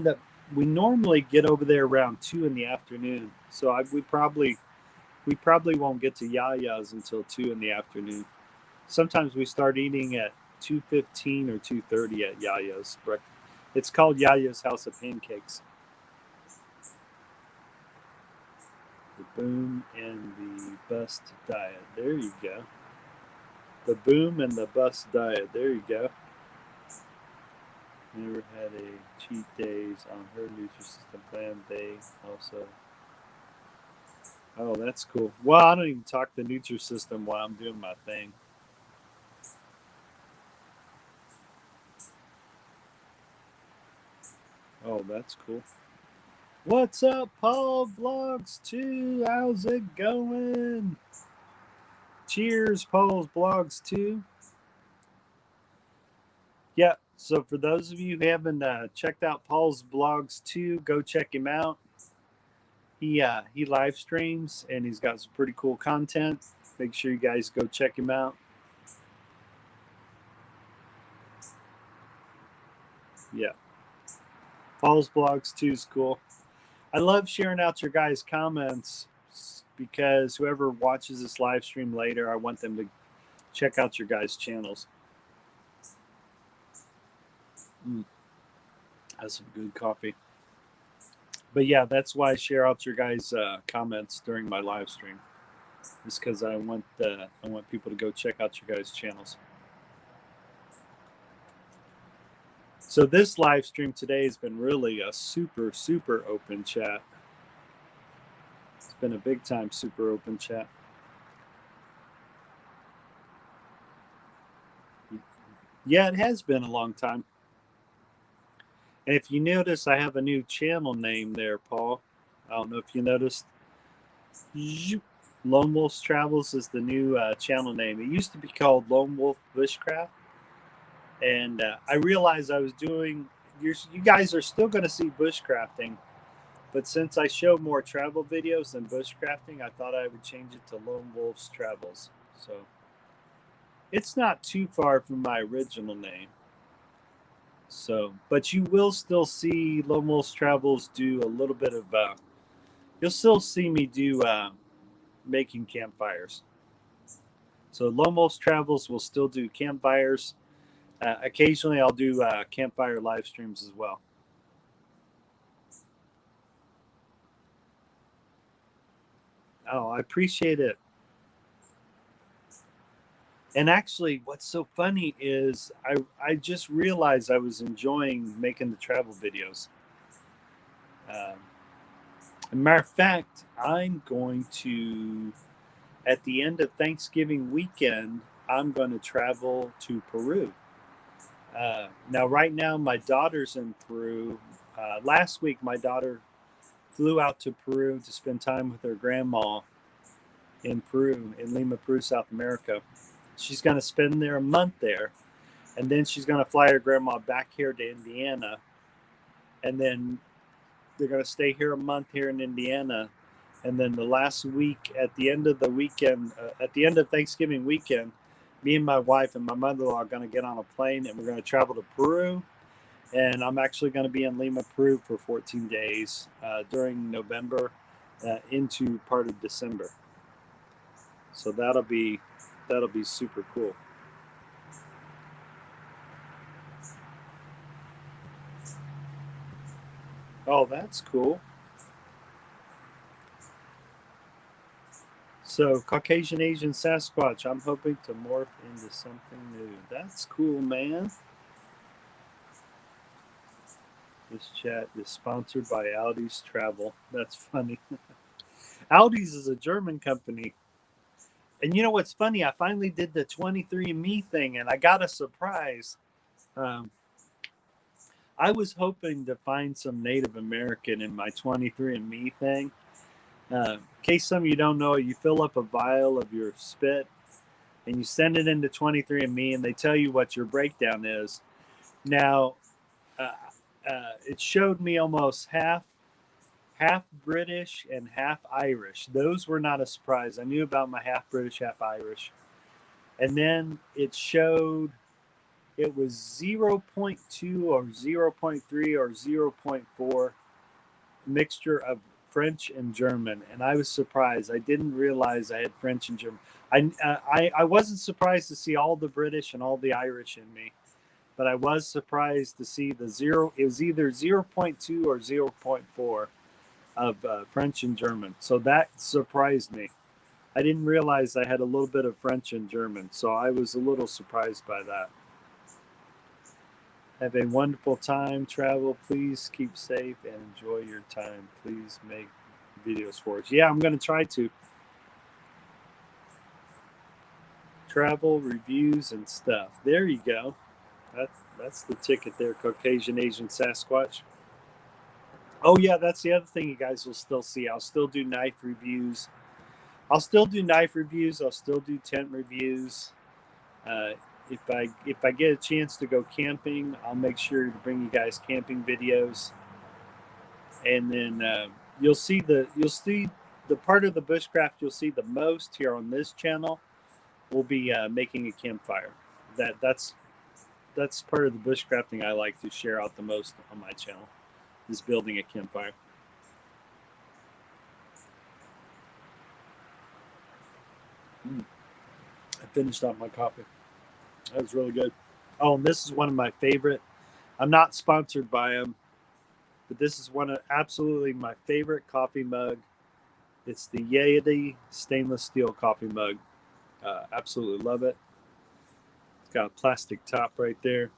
[SPEAKER 2] normally get over there around 2 in the afternoon. So we probably won't get to Yaya's until 2 in the afternoon. Sometimes we start eating at 2:15 or 2:30 at Yaya's. It's called Yaya's House of Pancakes. The boom and the bust diet. There you go. The boom and the bust diet. There you go. Never had a cheat days on her Nutrisystem plan. They also. Oh, that's cool. Well, I don't even talk the Nutrisystem while I'm doing my thing. Oh, that's cool. What's up, Paul Vlogs 2? How's it going? Cheers, Paul's Vlogs 2. Yeah, so for those of you who haven't checked out Paul's Vlogs 2, go check him out. He live streams and he's got some pretty cool content. Make sure you guys go check him out. Yeah. Paul's Vlogs 2 is cool. I love sharing out your guys' comments because whoever watches this live stream later, I want them to check out your guys' channels. That's some good coffee. But yeah, that's why I share out your guys' comments during my live stream. Just because I want people to go check out your guys' channels. So this live stream today has been really a super, super open chat. It's been a big time super open chat. Yeah, it has been a long time. And if you notice, I have a new channel name there, Paul. I don't know if you noticed. Lone Wolf's Travels is the new channel name. It used to be called Lone Wolf Bushcraft. And I realized I was doing, you guys are still going to see bushcrafting. But since I show more travel videos than bushcrafting, I thought I would change it to Lone Wolf's Travels. So it's not too far from my original name. So, but you will still see Lone Wolf's Travels do a little bit of, you'll still see me do making campfires. So Lone Wolf's Travels will still do campfires. Occasionally I'll do campfire live streams as well. Oh, I appreciate it. And actually, what's so funny is I just realized I was enjoying making the travel videos. As a matter of fact, I'm going to, at the end of Thanksgiving weekend, I'm going to travel to Peru. Now, right now, my daughter's in Peru. Last week, my daughter flew out to Peru to spend time with her grandma in Peru, in Lima, Peru, South America. She's going to spend a month there, and then she's going to fly her grandma back here to Indiana, and then they're going to stay here a month here in Indiana, and then the last week, at the end of the weekend, at the end of Thanksgiving weekend, me and my wife and my mother-in-law are going to get on a plane, and we're going to travel to Peru, and I'm actually going to be in Lima, Peru for 14 days during November into part of December. So that'll be super cool. Oh, that's cool. So Caucasian Asian Sasquatch, I'm hoping to morph into something new. That's cool, man. This chat is sponsored by Aldi's Travel. That's funny. Aldi's is a German company. And you know what's funny? I finally did the 23andMe thing, and I got a surprise. I was hoping to find some Native American in my 23andMe thing. In case some of you don't know, you fill up a vial of your spit, and you send it into 23andMe, and they tell you what your breakdown is. Now, it showed me almost half half British and half Irish. Those were not a surprise. I knew about my half British, half Irish. And then it showed it was 0.2 or 0.3 or 0.4 mixture of French and German. And I was surprised. I didn't realize I had French and German. I wasn't surprised to see all the British and all the Irish in me, but I was surprised to see the zero. It was either 0.2 or 0.4 of French and German. So that surprised me. I didn't realize I had a little bit of French and German, so I was a little surprised by that. Have a wonderful time. Travel. Please keep safe and enjoy your time. Please make videos for us. Yeah, I'm going to try to. Travel, reviews, and stuff. There you go. That's the ticket there, Caucasian Asian Sasquatch. Oh, yeah, that's the other thing you guys will still see. I'll still do knife reviews. I'll still do tent reviews. If I get a chance to go camping, I'll make sure to bring you guys camping videos. And then you'll see the part of the bushcraft you'll see the most here on this channel will be making a campfire. That's part of the bushcrafting I like to share out the most on my channel, is building a campfire. I finished off my coffee. That was really good. Oh, and this is one of my favorite. I'm not sponsored by them, but this is one of absolutely my favorite coffee mug. It's the Yeti stainless steel coffee mug. Absolutely love it. It's got a plastic top right there.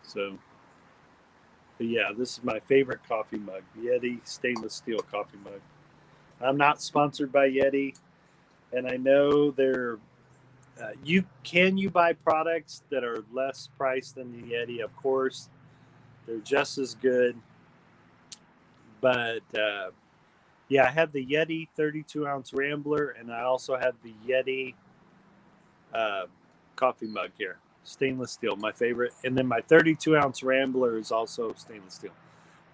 [SPEAKER 2] So, but yeah, this is my favorite coffee mug. Yeti stainless steel coffee mug. I'm not sponsored by Yeti, and I know they're you buy products that are less priced than the Yeti. Of course, they're just as good. But yeah, I have the Yeti 32-ounce Rambler, and I also have the Yeti coffee mug here, stainless steel, my favorite. And then my 32-ounce Rambler is also stainless steel.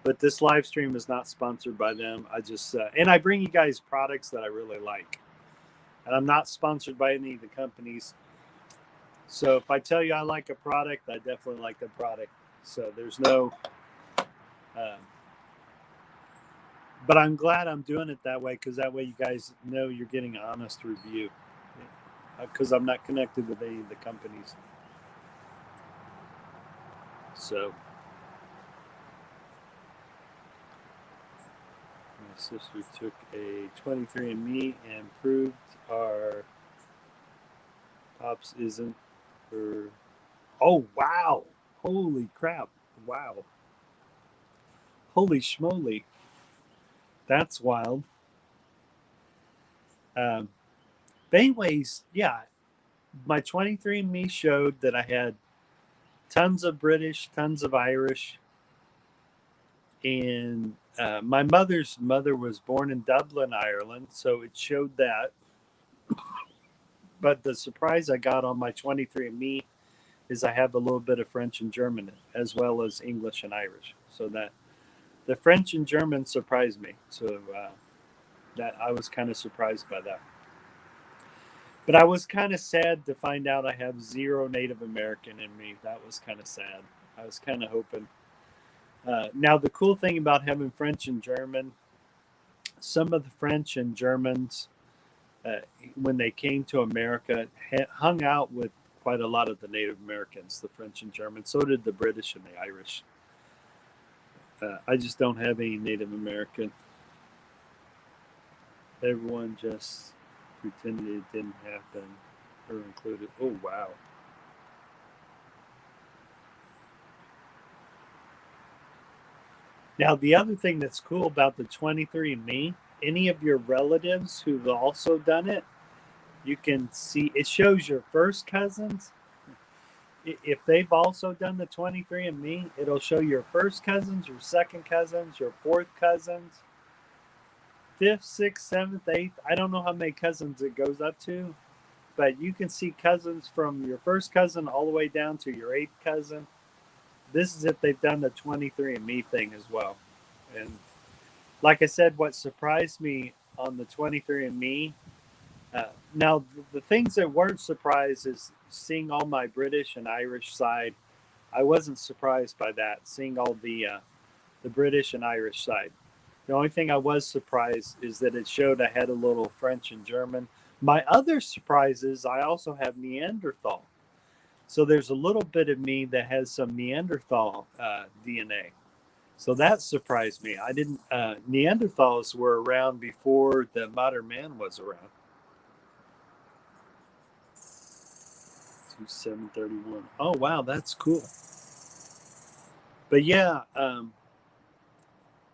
[SPEAKER 2] But this live stream is not sponsored by them. I just and I bring you guys products that I really like. And I'm not sponsored by any of the companies. So if I tell you I like a product, I definitely like the product. So there's no... but I'm glad I'm doing it that way, because that way you guys know you're getting an honest review. Because I'm not connected with any of the companies. So... my sister took a 23andMe and proved our pops isn't her. Oh, wow. Holy crap. Wow. Holy schmoly. That's wild. But anyways, yeah, my 23andMe showed that I had tons of British, tons of Irish, and my mother's mother was born in Dublin, Ireland, so it showed that. But the surprise I got on my 23andMe is I have a little bit of French and German, as well as English and Irish. So that the French and German surprised me. So that I was kind of surprised by that. But I was kind of sad to find out I have 0 Native American in me. That was kind of sad. I was kind of hoping. Now, the cool thing about having French and German, some of the French and Germans, when they came to America, hung out with quite a lot of the Native Americans, the French and Germans. So did the British and the Irish. I just don't have any Native American. Everyone just pretended it didn't happen, her included. Oh, wow. Now, the other thing that's cool about the 23andMe, any of your relatives who've also done it, you can see, it shows your first cousins. If they've also done the 23andMe, it'll show your first cousins, your second cousins, your fourth cousins, 5th, 6th, 7th, 8th. I don't know how many cousins it goes up to, but you can see cousins from your first cousin all the way down to your 8th cousin. this is if they've done the 23andMe thing as well. And like I said, what surprised me on the 23andMe, now the things that weren't surprised is seeing all my British and Irish side. I wasn't surprised by that, seeing all the British and Irish side. The only thing I was surprised is that it showed I had a little French and German. My other surprise is I also have Neanderthal. So there's a little bit of me that has some Neanderthal DNA. So that surprised me. I didn't. Neanderthals were around before the modern man was around. 731. Oh wow, that's cool. But yeah,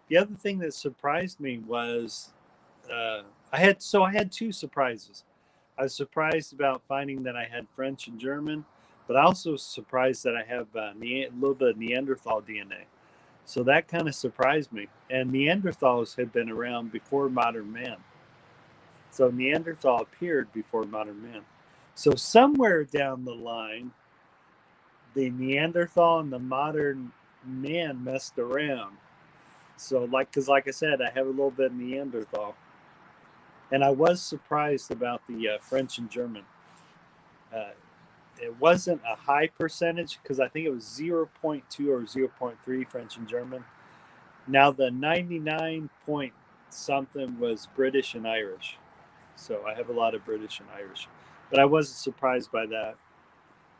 [SPEAKER 2] the other thing that surprised me was I had two surprises. I was surprised about finding that I had French and German, but I also was surprised that I have a little bit of Neanderthal DNA. So that kind of surprised me. And Neanderthals had been around before modern man. So Neanderthal appeared before modern man. So somewhere down the line, the Neanderthal and the modern man messed around. So because like I said, I have a little bit of Neanderthal. And I was surprised about the French and German. It wasn't a high percentage because I think it was 0.2 or 0.3 French and German. Now the 99 point something was British and Irish. So I have a lot of British and Irish. But I wasn't surprised by that.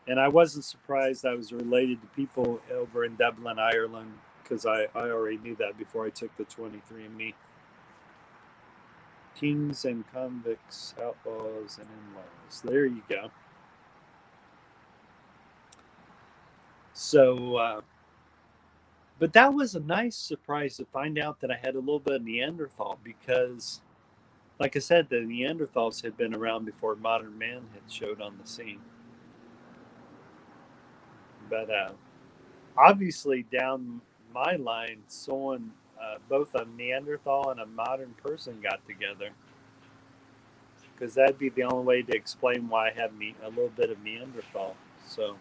[SPEAKER 2] And I wasn't surprised I was related to people over in Dublin, Ireland, because I already knew that before I took the 23andMe. Kings and convicts, outlaws, and in-laws. There you go. So, but that was a nice surprise to find out that I had a little bit of Neanderthal because, like I said, the Neanderthals had been around before modern man had showed on the scene. But obviously, down my line, someone, both a Neanderthal and a modern person got together. Because that'd be the only way to explain why I have a little bit of Neanderthal. So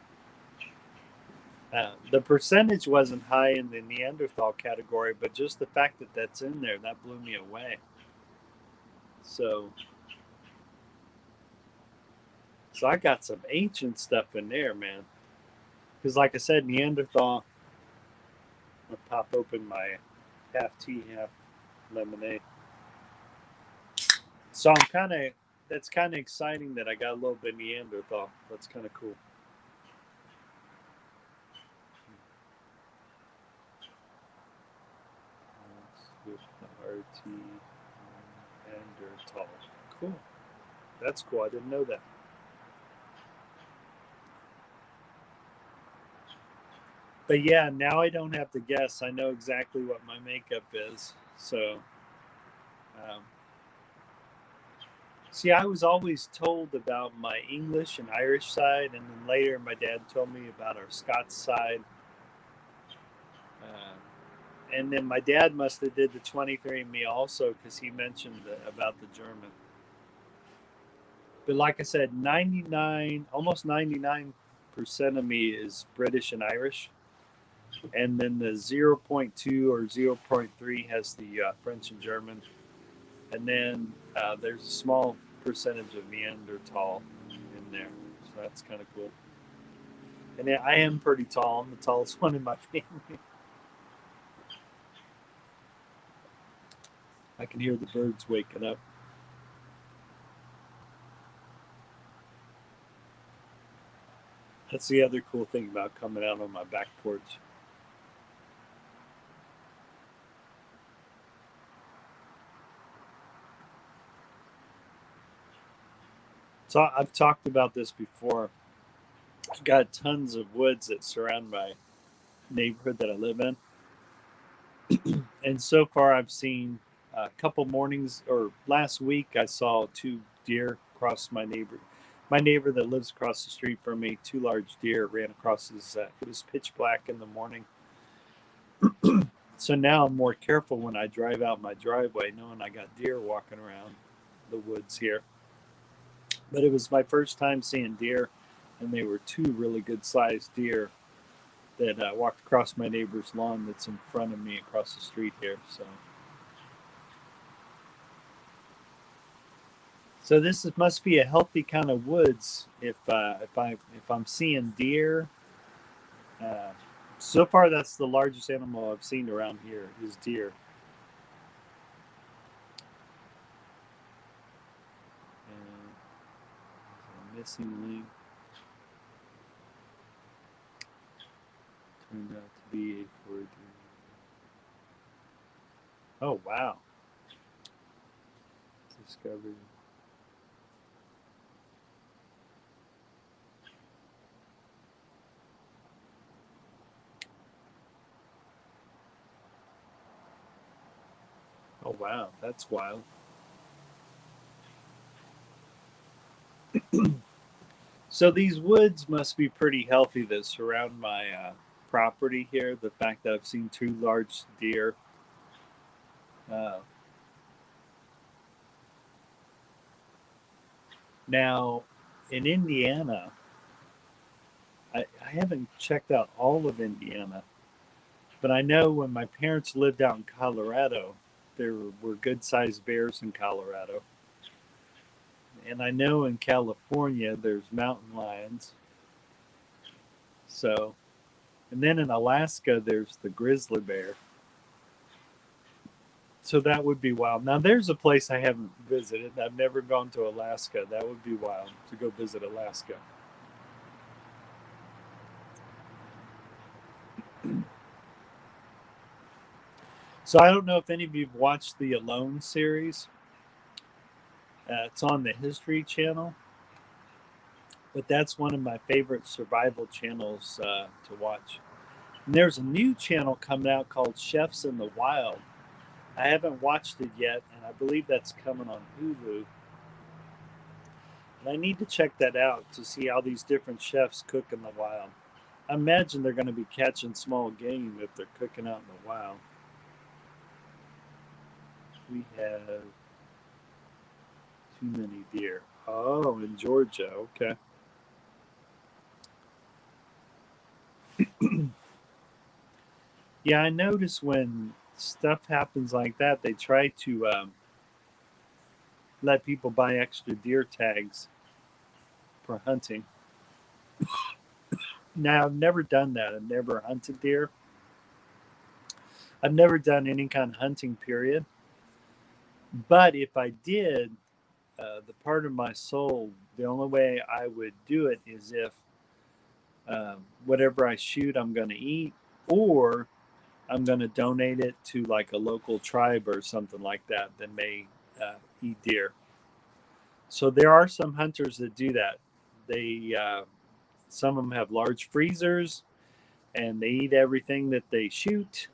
[SPEAKER 2] the percentage wasn't high in the Neanderthal category, but just the fact that that's in there, that blew me away. So I got some ancient stuff in there, man. Because like I said, Neanderthal, I'll pop open my half tea, half lemonade. So that's kind of exciting that I got a little bit of Neanderthal. That's kind of cool. With the RT Neanderthal. Cool. That's cool. I didn't know that. But yeah, now I don't have to guess. I know exactly what my makeup is. So, see, I was always told about my English and Irish side, and then later my dad told me about our Scots side. And then my dad must have did the 23andMe also because he mentioned about the German. But like I said, almost 99% of me is British and Irish. And then the 0.2 or 0.3 has the French and German. And then there's a small percentage of Neanderthal in there. So that's kind of cool. And I am pretty tall. I'm the tallest one in my family. I can hear the birds waking up. That's the other cool thing about coming out on my back porch. So I've talked about this before. I've got tons of woods that surround my neighborhood that I live in. And so far I've seen a couple mornings, or last week I saw 2 deer cross my neighbor that lives across the street from me. 2 large deer ran across his, it was pitch black in the morning. So now I'm more careful when I drive out my driveway, knowing I got deer walking around the woods here. But it was my first time seeing deer, and they were 2 really good sized deer. that walked across my neighbor's lawn that's in front of me across the street here. So this must be a healthy kind of woods. If I'm seeing deer, uh, so far that's the largest animal I've seen around here is deer. And missing link turned out to be a forgery. Oh wow! Discovered. Oh wow, that's wild. So these woods must be pretty healthy that surround my property here. The fact that I've seen two large deer. Uh, Now, in Indiana, I haven't checked out all of Indiana, but I know when my parents lived out in Colorado, there were good sized bears in Colorado. And I know in California, there's mountain lions. So, and then in Alaska, there's the grizzly bear. So that would be wild. Now, there's a place I haven't visited. I've never gone to Alaska. That would be wild to go visit Alaska. So I don't know if any of you've watched the Alone series. It's on the History Channel, but that's one of my favorite survival channels to watch. And there's a new channel coming out called Chefs in the Wild. I haven't watched it yet, and I believe that's coming on Hulu. And I need to check that out to see how these different chefs cook in the wild. I imagine they're going to be catching small game if they're cooking out in the wild. We have too many deer. Oh, in Georgia. Okay. Yeah, I notice when stuff happens like that, they try to let people buy extra deer tags for hunting. Now, I've never done that. I've never hunted deer. I've never done any kind of hunting, period. But if I did, the part of my soul, the only way I would do it is if whatever I shoot, I'm going to eat, or I'm going to donate it to like a local tribe or something like that that may eat deer. So there are some hunters that do that. They some of them have large freezers and they eat everything that they shoot,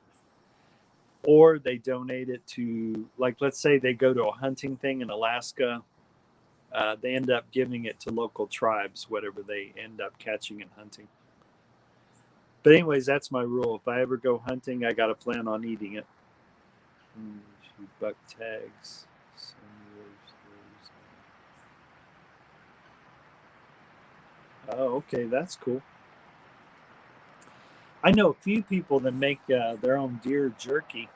[SPEAKER 2] or they donate it to, like, let's say they go to a hunting thing in Alaska. They end up giving it to local tribes, whatever they end up catching and hunting. But anyways, that's my rule. If I ever go hunting, I got to plan on eating it. Shoot buck tags. Oh, okay, that's cool. I know a few people that make their own deer jerky,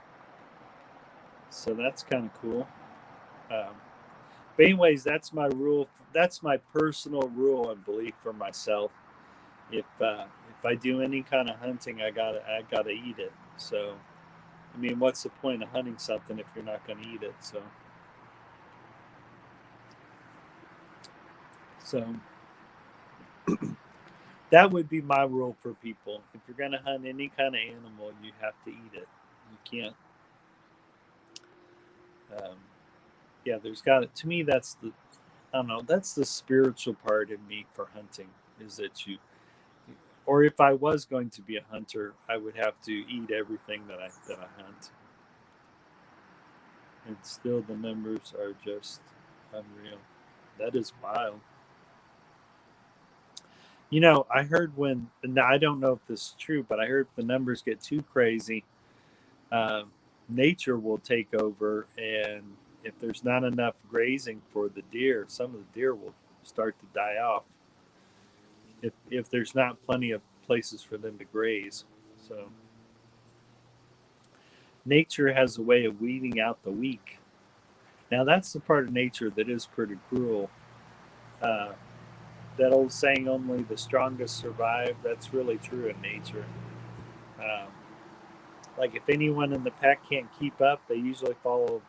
[SPEAKER 2] so that's kind of cool. Um, but anyways, that's my rule. That's my personal rule and belief for myself. If I do any kind of hunting, I gotta eat it. So, I mean, what's the point of hunting something if you're not going to eat it? So that would be my rule for people. If you're going to hunt any kind of animal, you have to eat it. You can't. Um, yeah, there's got it. To me, that's the, I don't know. That's the spiritual part of me for hunting. Is that you, or if I was going to be a hunter, I would have to eat everything that I hunt. And still, the numbers are just unreal. That is wild. You know, I heard when, now I don't know if this is true, but I heard if the numbers get too crazy, uh, nature will take over. And if there's not enough grazing for the deer, some of the deer will start to die off. If there's not plenty of places for them to graze. So nature has a way of weeding out the weak. Now that's the part of nature that is pretty cruel. Uh, that old saying, "Only the strongest survive," that's really true in nature. Um, like if anyone in the pack can't keep up, they usually follow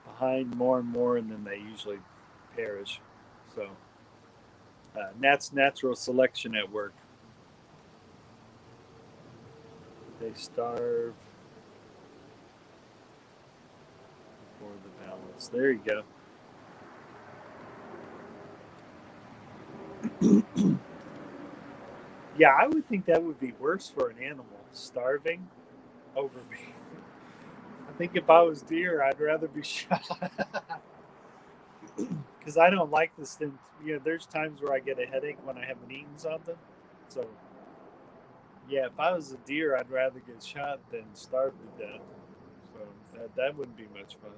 [SPEAKER 2] behind more and more, and then they usually perish. So that's natural selection at work. They starve for the balance. There you go. Yeah, I would think that would be worse for an animal, starving over being. I think if I was deer, I'd rather be shot because I don't like this thing. You know, there's times where I get a headache when I haven't eaten something. So, yeah, if I was a deer, I'd rather get shot than starve to death. So that wouldn't be much fun.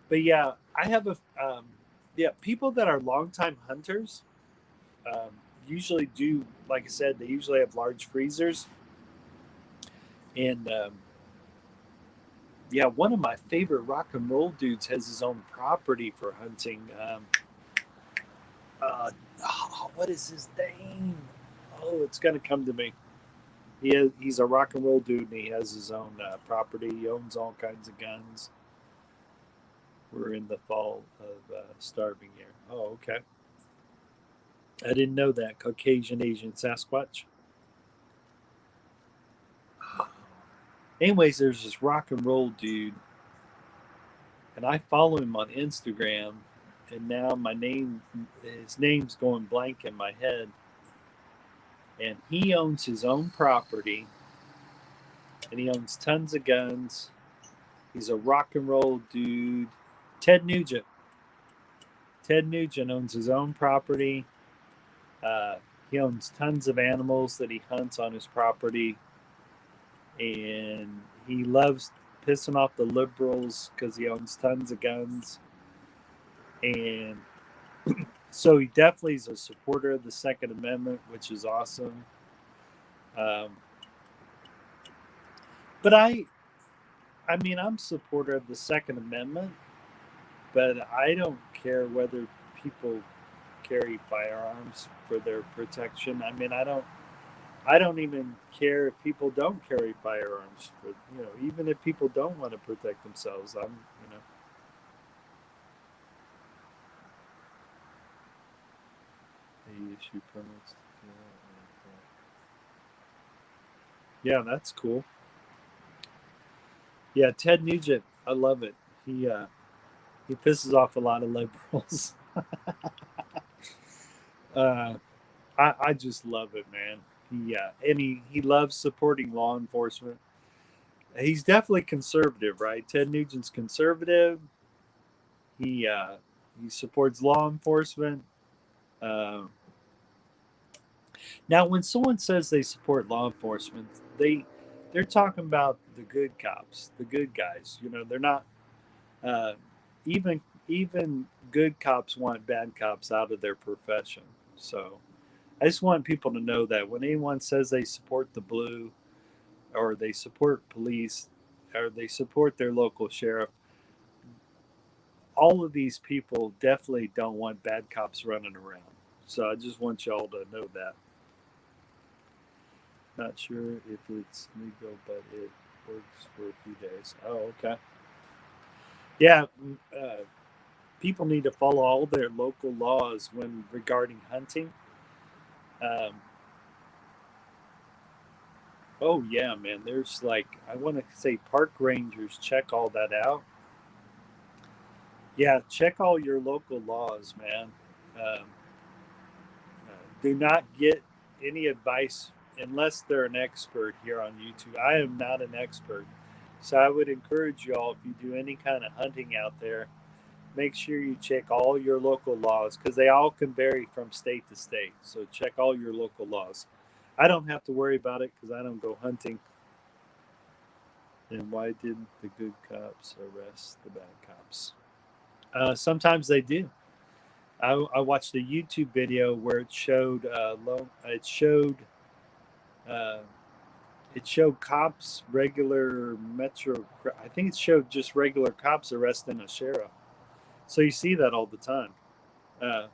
[SPEAKER 2] But yeah, I have yeah, people that are longtime hunters um, usually do, like I said, they usually have large freezers. And yeah, one of my favorite rock and roll dudes has his own property for hunting. What is his name? Oh, it's gonna come to me. He's a rock and roll dude, and he has his own property. He owns all kinds of guns. We're in the fall of starving year. Oh, okay. I didn't know that. Caucasian Asian Sasquatch. Anyways, there's this rock and roll dude, and I follow him on Instagram. And now his name's going blank in my head. And he owns his own property, and he owns tons of guns. He's a rock and roll dude. Ted Nugent. Ted Nugent owns his own property. Uh, he owns tons of animals that he hunts on his property, and he loves pissing off the liberals because he owns tons of guns. And so he definitely is a supporter of the Second Amendment, which is awesome. Um, but I mean, I'm a supporter of the Second Amendment, but I don't care whether people carry firearms for their protection. I mean, I don't even care if people don't carry firearms for, even if people don't want to protect themselves. They issue permits. Yeah, that's cool. Yeah, Ted Nugent, I love it. He pisses off a lot of liberals. uh, I just love it, man. And he loves supporting law enforcement. He's definitely conservative, right? Ted Nugent's conservative. He supports law enforcement. Uh, Now, when someone says they support law enforcement, they're talking about the good cops, the good guys. They're not uh, even good cops want bad cops out of their profession. So I just want people to know that when anyone says they support the blue, or they support police, or they support their local sheriff, all of these people definitely don't want bad cops running around. So I just want y'all to know that. Not sure if it's legal, but it works for a few days. Oh, okay. Yeah, people need to follow all their local laws when regarding hunting. Um, oh yeah, man. There's I want to say park rangers check all that out. Yeah, check all your local laws, man. Um, do not get any advice unless they're an expert here on YouTube. I am not an expert. So I would encourage y'all, if you do any kind of hunting out there, make sure you check all your local laws because they all can vary from state to state. So check all your local laws. I don't have to worry about it because I don't go hunting. And why didn't the good cops arrest the bad cops? Sometimes they do. I watched a YouTube video where it showed uh, it showed cops, regular metro. I think it showed just regular cops arresting a sheriff. So you see that all the time. Uh,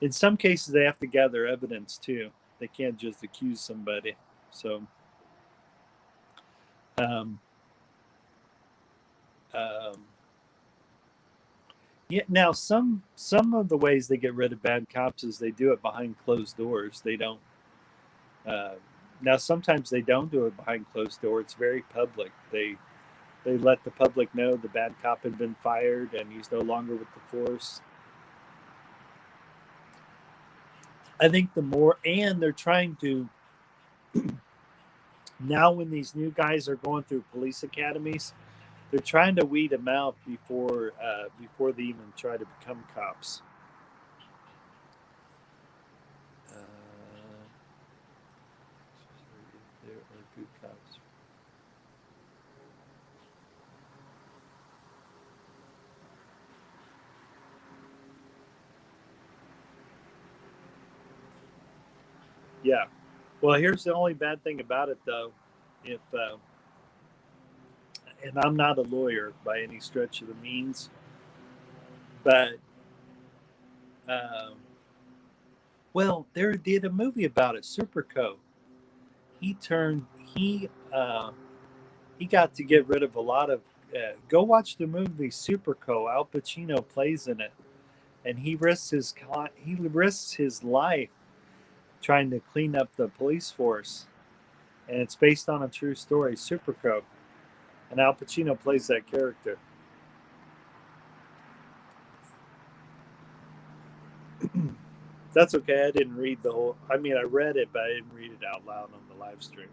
[SPEAKER 2] in some cases, they have to gather evidence too. They can't just accuse somebody. So, um, um, yeah. Now, some of the ways they get rid of bad cops is they do it behind closed doors. They don't. Uh, Now, sometimes they don't do it behind closed doors. It's very public. They let the public know the bad cop had been fired and he's no longer with the force. I think the more, and they're trying to, now when these new guys are going through police academies, they're trying to weed them out before they even try to become cops. There are good cops. Yeah. Well, here's the only bad thing about it, though. If and I'm not a lawyer by any stretch of the means, but um, well, there did a movie about it, Superco. He turned he got to get rid of a lot of. Go watch the movie Superco. Al Pacino plays in it, and he risks his life trying to clean up the police force, and it's based on a true story, Superco, and Al Pacino plays that character. That's okay. I didn't read the whole. I mean, I read it, but I didn't read it out loud on the live stream.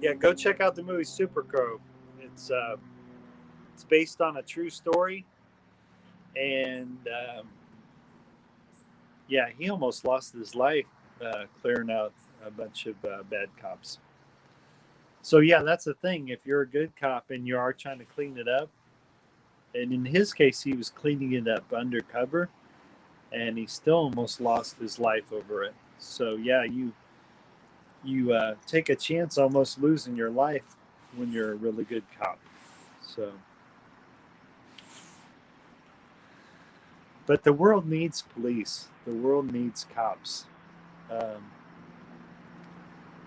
[SPEAKER 2] Yeah, go check out the movie Superco. It's uh, it's based on a true story, and yeah, he almost lost his life clearing out a bunch of bad cops. So yeah, that's the thing. If you're a good cop and you are trying to clean it up, and in his case, he was cleaning it up undercover, and he still almost lost his life over it. So yeah, you take a chance almost losing your life when you're a really good cop. So, but the world needs police. The world needs cops. Um,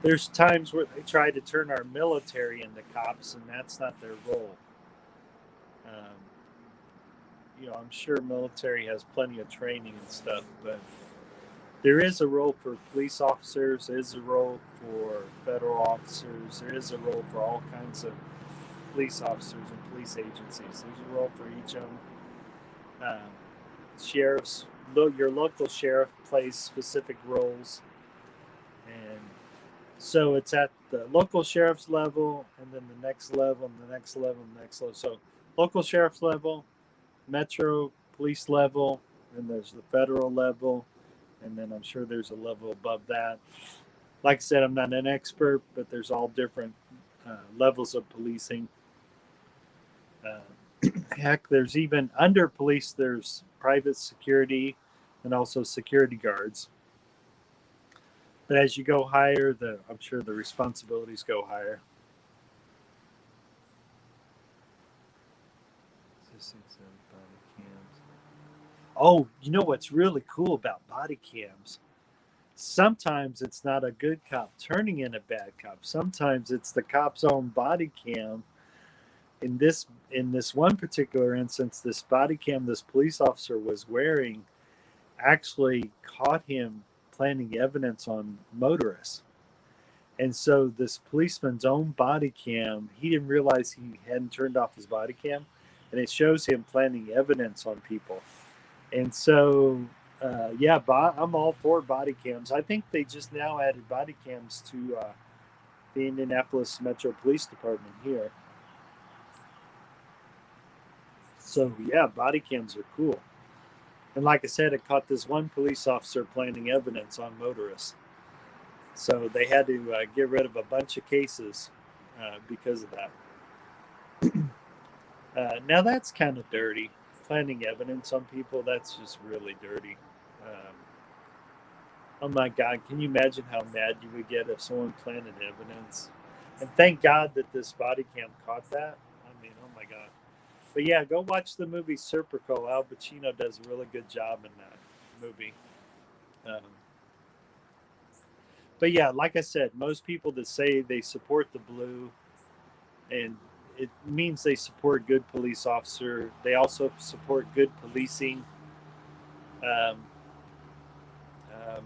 [SPEAKER 2] there's times where they try to turn our military into cops, and that's not their role. Um, I'm sure military has plenty of training and stuff, but there is a role for police officers. There is a role for federal officers. There is a role for all kinds of police officers and police agencies. There's a role for each of them. Sheriffs, your local sheriff plays specific roles, and so it's at the local sheriff's level, and then the next level, and the next level, and the next level. So local sheriff's level, metro police level, and there's the federal level, and then I'm sure there's a level above that. Like I said, I'm not an expert, but there's all different levels of policing. Heck, there's even under police, there's private security and also security guards. But as you go higher, I'm sure the responsibilities go higher. Oh, you know what's really cool about body cams? Sometimes it's not a good cop turning in a bad cop. Sometimes it's the cop's own body cam. In this one particular instance, this body cam this police officer was wearing actually caught him planting evidence on motorists. And so this policeman's own body cam, he didn't realize he hadn't turned off his body cam, and it shows him planting evidence on people. And so, yeah, I'm all for body cams. I think they just now added body cams to the Indianapolis Metro Police Department here. So, yeah, body cams are cool. And like I said, it caught this one police officer planting evidence on motorists. So they had to get rid of a bunch of cases because of that. Now that's kind of dirty. Planting evidence on people, that's just really dirty. Um, oh my God, can you imagine how mad you would get if someone planted evidence? And thank God that this body cam caught that. I mean, oh my God. But yeah, go watch the movie Serpico. Al Pacino does a really good job in that movie. Um, but yeah, like I said, most people that say they support the blue, and it means they support good police officer. They also support good policing. Um, um,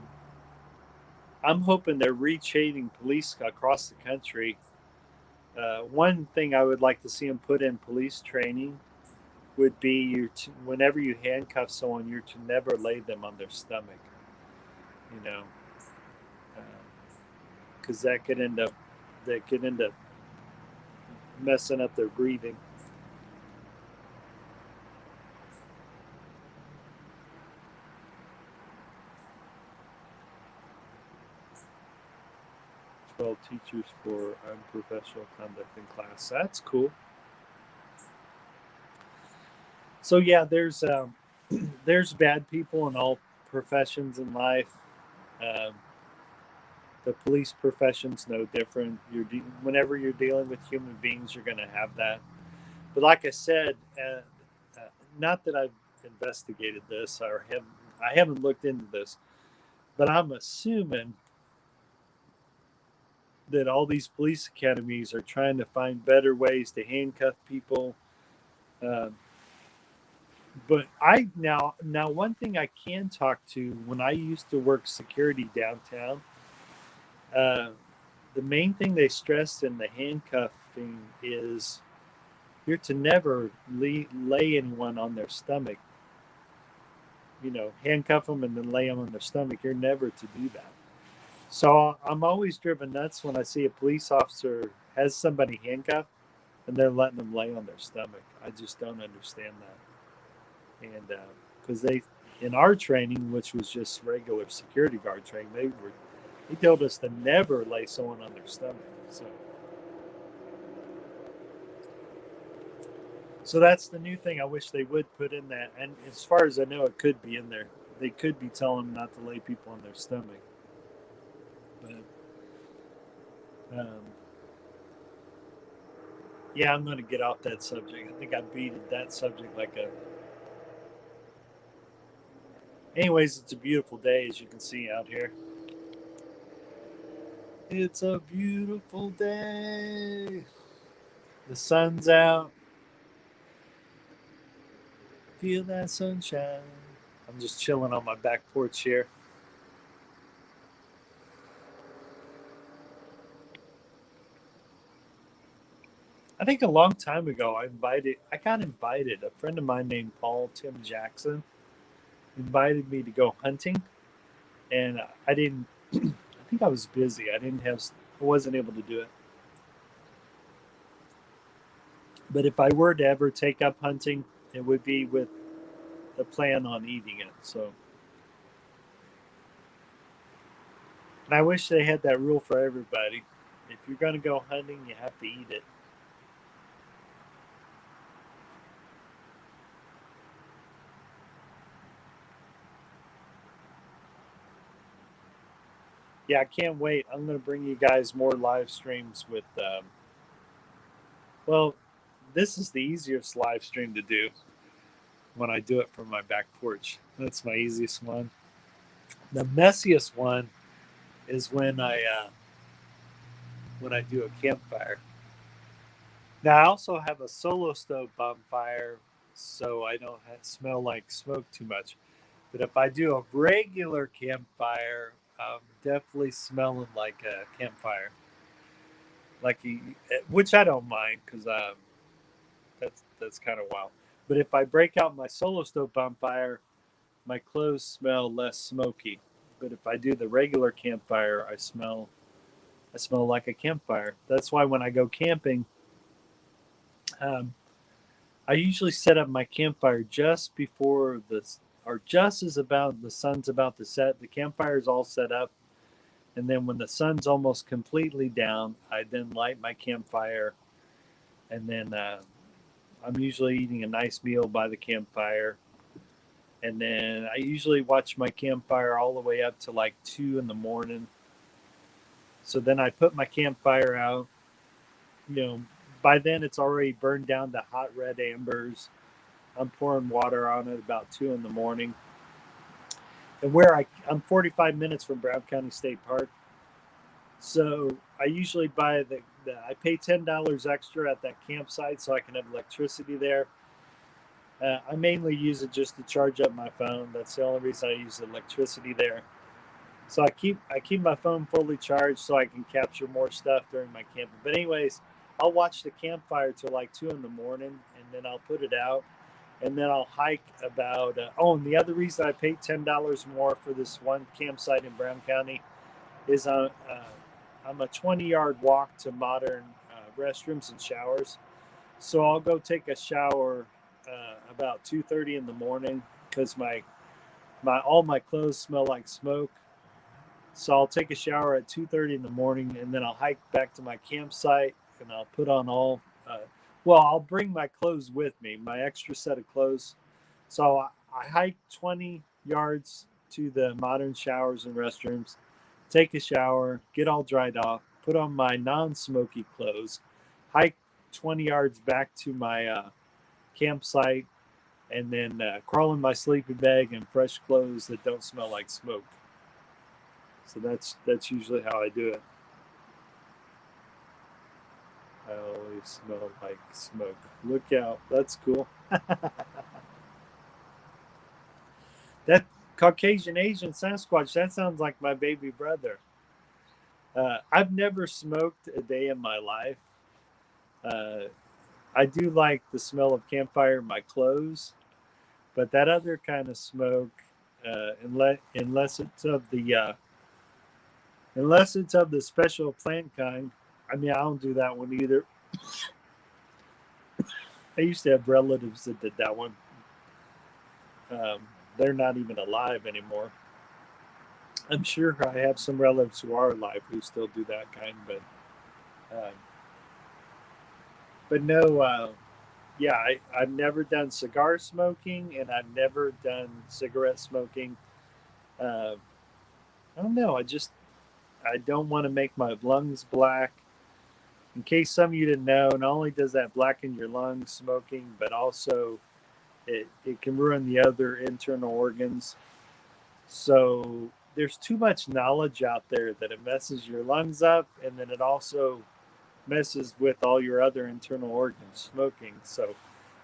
[SPEAKER 2] I'm hoping they're retraining police across the country. One thing I would like to see them put in police training would be whenever you handcuff someone, you're to never lay them on their stomach. You know, because that could end up messing up their breathing. Well, teachers for unprofessional conduct in class. That's cool. So yeah, there's bad people in all professions in life. Um, the police profession's no different. Whenever you're dealing with human beings, you're going to have that. But like I said, not that I've investigated this or I haven't looked into this, but I'm assuming that all these police academies are trying to find better ways to handcuff people. Uh, but now one thing I can talk to when I used to work security downtown, uh, the main thing they stressed in the handcuffing is you're to never lay anyone on their stomach. You know, handcuff them and then lay them on their stomach. You're never to do that. So I'm always driven nuts when I see a police officer has somebody handcuffed and they're letting them lay on their stomach. I just don't understand that. And because they, in our training, which was just regular security guard training, they told us to never lay someone on their stomach. So that's the new thing I wish they would put in that. And as far as I know, it could be in there. They could be telling them not to lay people on their stomach. But yeah, I'm going to get off that subject. I think I beat that subject like a. Anyways, it's a beautiful day, as you can see out here. It's a beautiful day. The sun's out. Feel that sunshine. I'm just chilling on my back porch here. I think a long time ago, I got invited. A friend of mine named Paul Tim Jackson invited me to go hunting, and I didn't. I think I was busy. I wasn't able to do it. But if I were to ever take up hunting, it would be with the plan on eating it. So, and I wish they had that rule for everybody. If you're going to go hunting, you have to eat it. Yeah, I can't wait. I'm going to bring you guys more live streams with. Well, this is the easiest live stream to do when I do it from my back porch. That's my easiest one. The messiest one is when I do a campfire. Now I also have a solo stove bonfire, so I don't smell like smoke too much. But if I do a regular campfire, I'm definitely smelling like a campfire, which I don't mind because that's kind of wild. But if I break out my solo stove bonfire, my clothes smell less smoky. But if I do the regular campfire, I smell like a campfire. That's why when I go camping, um, I usually set up my campfire just before or just as about the sun's about to set. The campfire is all set up, and then when the sun's almost completely down, I then light my campfire, and then I'm usually eating a nice meal by the campfire. And then I usually watch my campfire all the way up to like 2 in the morning. So then I put my campfire out. You know, by then it's already burned down to hot red embers. I'm pouring water on it about 2 in the morning. And I'm 45 minutes from Brown County State Park. So I usually buy I pay $10 extra at that campsite so I can have electricity there. I mainly use it just to charge up my phone. That's the only reason I use the electricity there. So I keep my phone fully charged so I can capture more stuff during my camping. But anyways, I'll watch the campfire till like 2 in the morning, and then I'll put it out, and then I'll hike about. And the other reason I paid $10 more for this one campsite in Brown County is I'm a 20-yard walk to modern restrooms and showers. So I'll go take a shower about 2:30 in the morning because all my clothes smell like smoke. So I'll take a shower at 2:30 in the morning, and then I'll hike back to my campsite, and I'll put on I'll bring my clothes with me, my extra set of clothes. So I hike 20 yards to the modern showers and restrooms, take a shower, get all dried off, put on my non-smoky clothes, hike 20 yards back to my campsite, and then crawl in my sleeping bag in fresh clothes that don't smell like smoke. So that's usually how I do it. I always smell like smoke. Look out. That's cool. That Caucasian Asian Sasquatch, that sounds like my baby brother. I've never smoked a day in my life. I do like the smell of campfire in my clothes, but that other kind of smoke, unless it's of the special plant kind, I mean, I don't do that one either. I used to have relatives that did that one. They're not even alive anymore. I'm sure I have some relatives who are alive who still do that kind, but no, yeah, I've never done cigar smoking, and I've never done cigarette smoking. I don't know. I don't want to make my lungs black. In case some of you didn't know, not only does that blacken your lungs smoking, but also it can ruin the other internal organs. So there's too much knowledge out there that it messes your lungs up, and then it also messes with all your other internal organs, smoking. So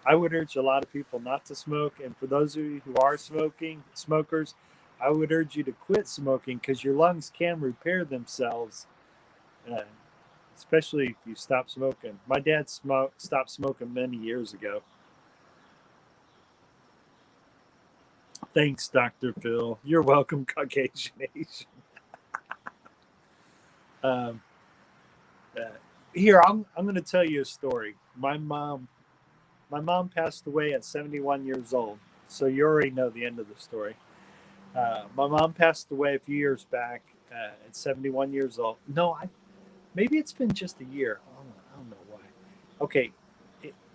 [SPEAKER 2] I would urge a lot of people not to smoke. And for those of you who are smokers, I would urge you to quit smoking because your lungs can repair themselves, especially if you stop smoking. My dad stopped smoking many years ago. Thanks, Dr. Phil. You're welcome, Caucasian Asian. um, Here, I'm going to tell you a story. My mom passed away at 71 years old, so you already know the end of the story. My mom passed away a few years back at 71 years old. No, maybe it's been just a year. I don't know why. Okay,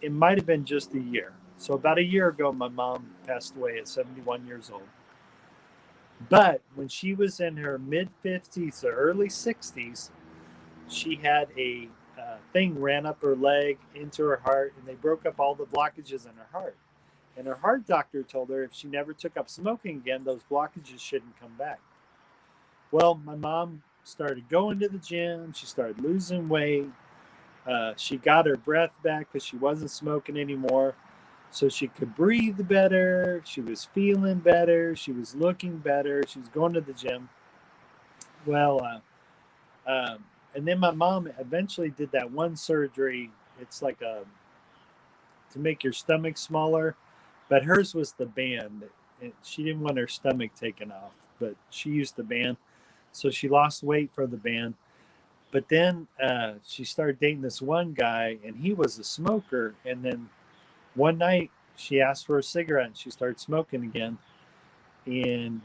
[SPEAKER 2] it might have been just a year. So about a year ago, my mom passed away at 71 years old. But when she was in her mid 50s or early 60s, she had a thing ran up her leg into her heart, and they broke up all the blockages in her heart. And her heart doctor told her if she never took up smoking again, those blockages shouldn't come back. Well, my mom started going to the gym. She started losing weight. She got her breath back because she wasn't smoking anymore. So she could breathe better. She was feeling better. She was looking better. She was going to the gym. Well, and then my mom eventually did that one surgery. It's like to make your stomach smaller, but hers was the band. She didn't want her stomach taken off, but she used the band. So she lost weight for the band. But then she started dating this one guy, and he was a smoker. And then one night she asked for a cigarette, and she started smoking again. And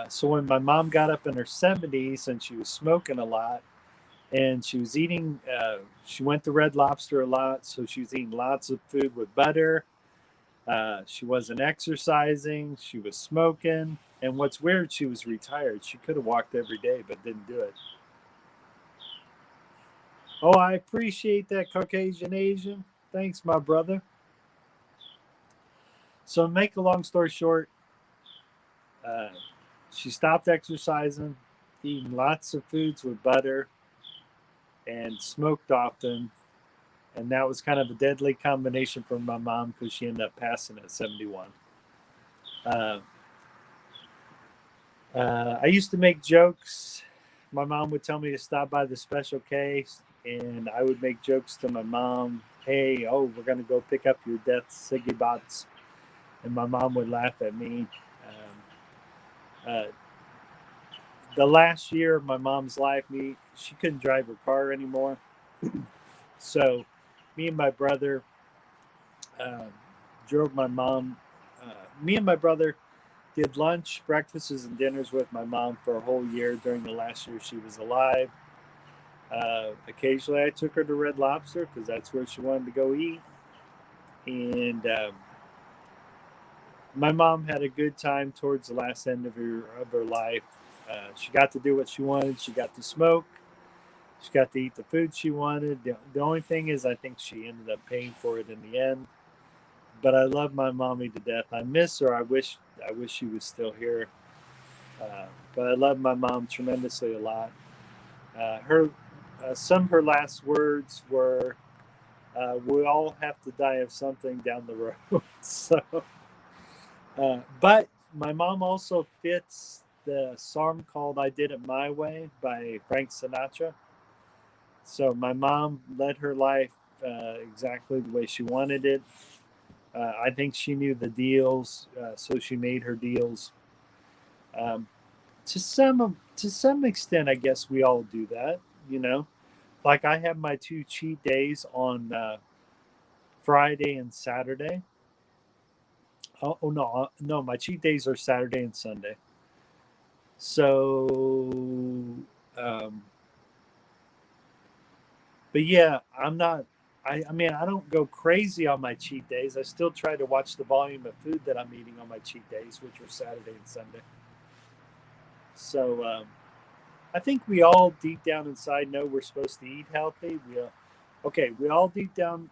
[SPEAKER 2] so when my mom got up in her 70s and she was smoking a lot, and she was eating. She went to Red Lobster a lot, so she was eating lots of food with butter. She wasn't exercising. She was smoking. And what's weird, she was retired. She could have walked every day, but didn't do it. Oh, I appreciate that, Caucasian Asian. Thanks, my brother. So, make a long story short, uh, she stopped exercising, eating lots of foods with butter, and smoked often. And that was kind of a deadly combination for my mom because she ended up passing at 71. I used to make jokes. My mom would tell me to stop by the Special K, and I would make jokes to my mom. Hey, oh, we're going to go pick up your death Siggy Bots. And my mom would laugh at me. The last year of my mom's life, she couldn't drive her car anymore. So me and my brother drove my mom. Me and my brother did lunch, breakfasts, and dinners with my mom for a whole year during the last year she was alive. Occasionally, I took her to Red Lobster because that's where she wanted to go eat. And my mom had a good time towards the last end of her life. She got to do what she wanted. She got to smoke. She got to eat the food she wanted. The only thing is, I think she ended up paying for it in the end. But I love my mommy to death. I miss her. I wish she was still here. But I love my mom tremendously a lot. Some of her last words were, "We all have to die of something down the road." So, but my mom also fits the song called "I Did It My Way" by Frank Sinatra. So my mom led her life exactly the way she wanted it. I think she knew the deals, so she made her deals. Um, to some extent, I guess we all do that. You know, like I have my two cheat days on Friday and Saturday. Oh no, my cheat days are Saturday and Sunday. So, um, but yeah, I'm not. I mean, I don't go crazy on my cheat days. I still try to watch the volume of food that I'm eating on my cheat days, which are Saturday and Sunday. So, I think we all deep down inside know we're supposed to eat healthy. We all deep down,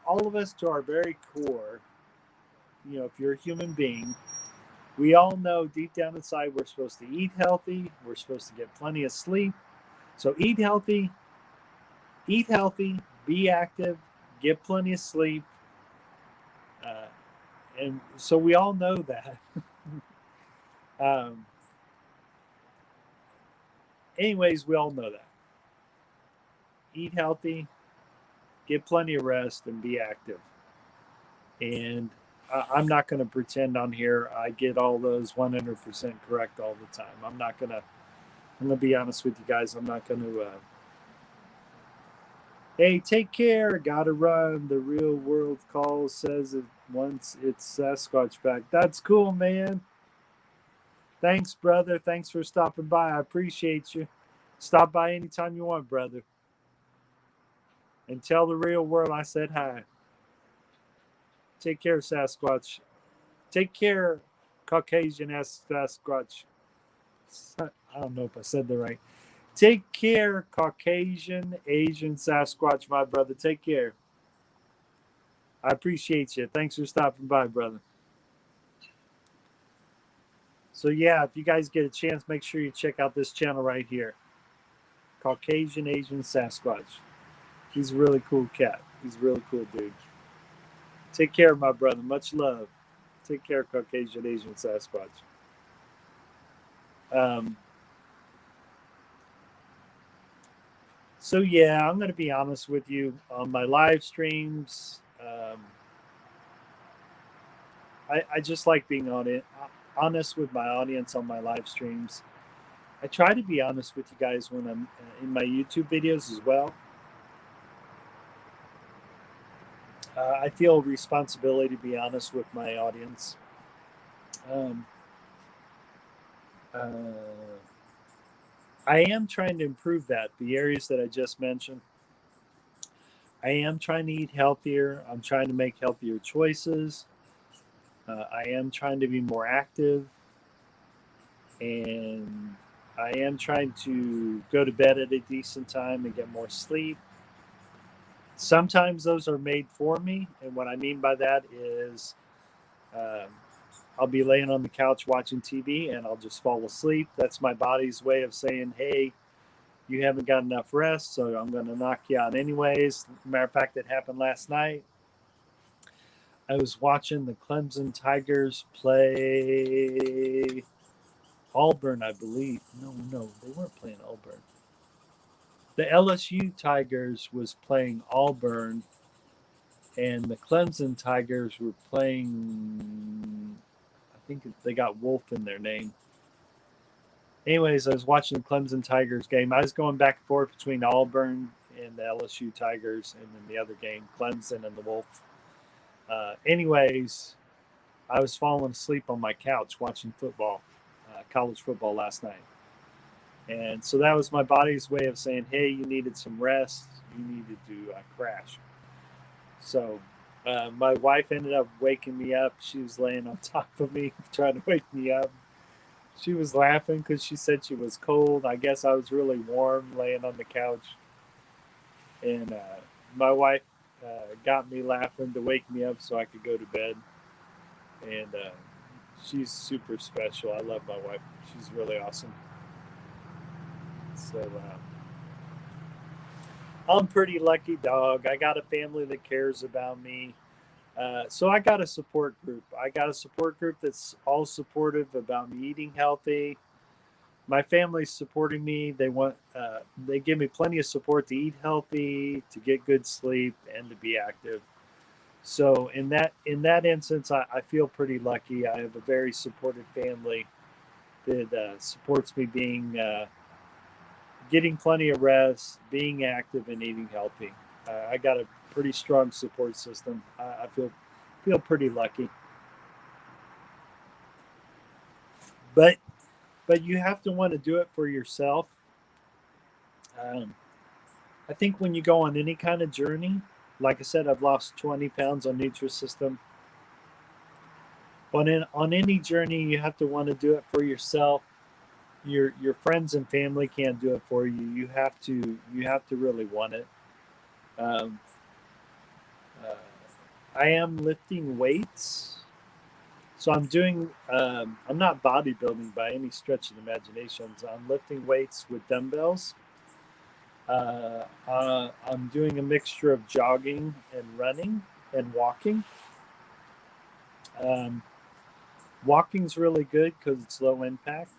[SPEAKER 2] all of us to our very core, if you're a human being, we all know deep down inside we're supposed to eat healthy. We're supposed to get plenty of sleep. So eat healthy, be active, get plenty of sleep. Uh, and so we all know that. um, anyways, we all know that. Eat healthy, get plenty of rest, and be active. And I'm not going to pretend on here I get all those 100% correct all the time. I'm going to be honest with you guys. I'm not going to. Hey, take care. Gotta run. The real world calls says it once it's Sasquatch back. That's cool, man. Thanks, brother. Thanks for stopping by. I appreciate you. Stop by anytime you want, brother. And tell the real world I said hi. Take care, Sasquatch. Take care, Caucasian Sasquatch. I don't know if I said that right. Take care, Caucasian Asian Sasquatch, my brother. Take care. I appreciate you. Thanks for stopping by, brother. So yeah, if you guys get a chance, make sure you check out this channel right here. Caucasian Asian Sasquatch. He's a really cool cat. He's a really cool dude. Take care, my brother. Much love. Take care, Caucasian Asian Sasquatch. So yeah, I'm going to be honest with you on my live streams. I just like being honest with my audience on my live streams. I try to be honest with you guys when I'm in my YouTube videos as well. I feel a responsibility to be honest with my audience. I am trying to improve that. The areas that I just mentioned, I am trying to eat healthier. I'm trying to make healthier choices. I am trying to be more active, and I am trying to go to bed at a decent time and get more sleep. Sometimes those are made for me, and what I mean by that is um, I'll be laying on the couch watching TV and I'll just fall asleep. That's my body's way of saying, hey, you haven't got enough rest, so I'm going to knock you out anyways. Matter of fact, it happened last night. I was watching the Clemson Tigers play Auburn, I believe. No, they weren't playing Auburn. The LSU Tigers was playing Auburn, and the Clemson Tigers were playing. I think they got Wolf in their name. Anyways, I was watching the Clemson Tigers game. I was going back and forth between Auburn and the LSU Tigers, and then the other game, Clemson and the Wolf. Anyways, I was falling asleep on my couch watching football, college football last night. And so that was my body's way of saying, hey, you needed some rest. You needed to crash. So my wife ended up waking me up. She was laying on top of me, trying to wake me up. She was laughing because she said she was cold. I guess I was really warm laying on the couch. And my wife got me laughing to wake me up so I could go to bed. And she's super special. I love my wife. She's really awesome. So I'm pretty lucky, dog. I got a family that cares about me. So I got a support group. I got a support group that's all supportive about me eating healthy. My family's supporting me. They give me plenty of support to eat healthy, to get good sleep, and to be active. So in that instance, I feel pretty lucky. I have a very supportive family that supports me being getting plenty of rest, being active, and eating healthy. I got a pretty strong support system. I feel pretty lucky. But you have to want to do it for yourself. Um, I think when you go on any kind of journey, like I said, I've lost 20 pounds on Nutrisystem. But on any journey, you have to want to do it for yourself. Your friends and family can't do it for you. You have to really want it. Um, uh, I am lifting weights, so I'm doing. I'm not bodybuilding by any stretch of the imagination. So I'm lifting weights with dumbbells. I'm doing a mixture of jogging and running and walking. Um, Walking's really good because it's low impact.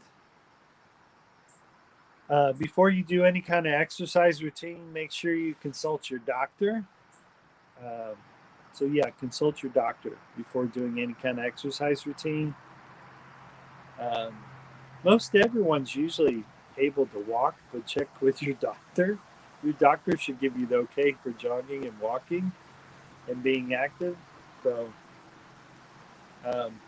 [SPEAKER 2] Before you do any kind of exercise routine, make sure you consult your doctor. Um, so yeah, consult your doctor before doing any kind of exercise routine. Um, Most everyone's usually able to walk, but check with your doctor. Your doctor should give you the okay for jogging and walking and being active. So, um,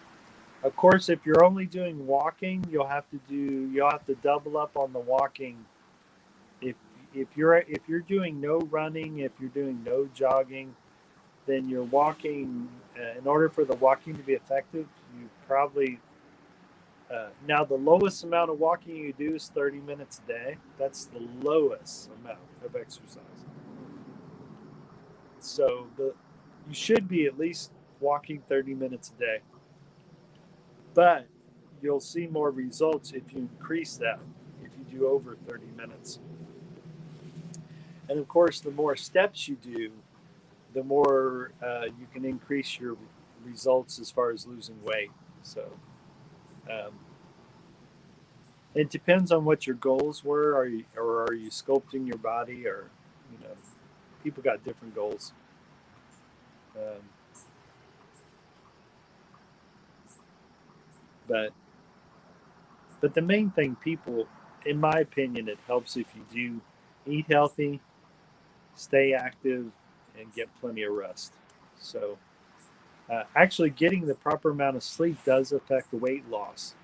[SPEAKER 2] of course, if you're only doing walking, you'll have to double up on the walking. If if you're doing no running, if you're doing no jogging, then you're walking. In order for the walking to be effective, you probably now the lowest amount of walking you do is 30 minutes a day. That's the lowest amount of exercise. So you should be at least walking 30 minutes a day. But you'll see more results if you increase that, if you do over 30 minutes. And of course, the more steps you do, the more you can increase your results as far as losing weight. So um, it depends on what your goals were. Are you sculpting your body, or you know, people got different goals. Um, but the main thing, people, in my opinion, it helps if you do eat healthy, stay active, and get plenty of rest. So actually, getting the proper amount of sleep does affect weight loss.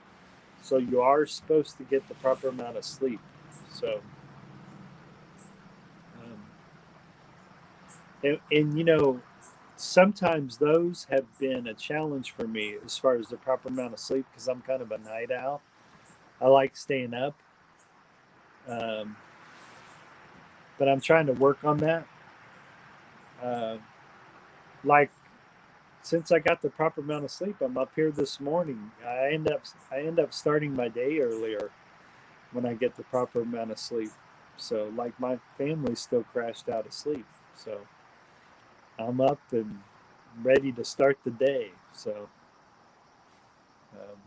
[SPEAKER 2] So you are supposed to get the proper amount of sleep. So, and you know, sometimes those have been a challenge for me as far as the proper amount of sleep because I'm kind of a night owl. I like staying up, um, but I'm trying to work on that. Uh, like since I got the proper amount of sleep, I'm up here this morning. I end up starting my day earlier when I get the proper amount of sleep. So like my family's still crashed out of sleep. So I'm up and ready to start the day. So um,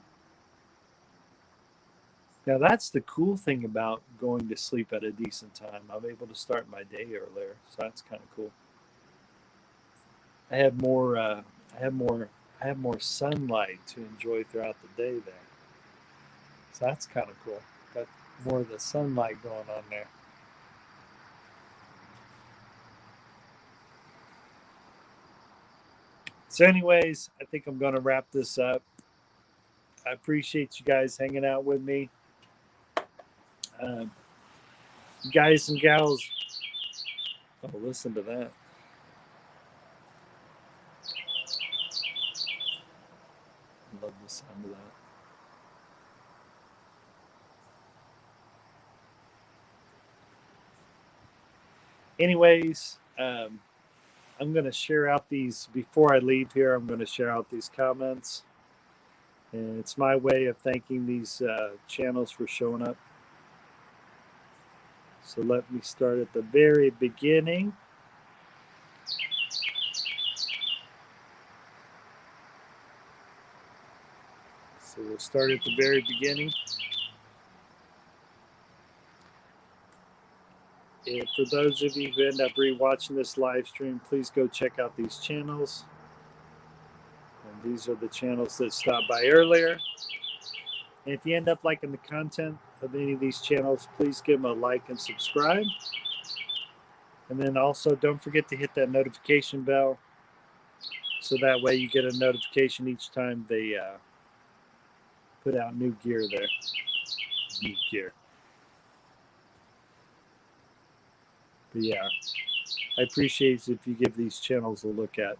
[SPEAKER 2] now that's the cool thing about going to sleep at a decent time. I'm able to start my day earlier, so that's kind of cool. I have more. I have more. I have more sunlight to enjoy throughout the day there, so that's kind of cool. Got more of the sunlight going on there. So, anyways, I think I'm going to wrap this up. I appreciate you guys hanging out with me. Um, guys and gals, oh, listen to that. I love the sound of that. Anyways, I'm going to share out these before I leave here. I'm going to share out these comments. And it's my way of thanking these channels for showing up. So let me start at the very beginning. So we'll start at the very beginning. And for those of you who end up rewatching this live stream, please go check out these channels. And these are the channels that stopped by earlier. And if you end up liking the content of any of these channels, please give them a like and subscribe. And then also don't forget to hit that notification bell so that way you get a notification each time they put out new gear there. New gear. But yeah, I appreciate if you give these channels a look at.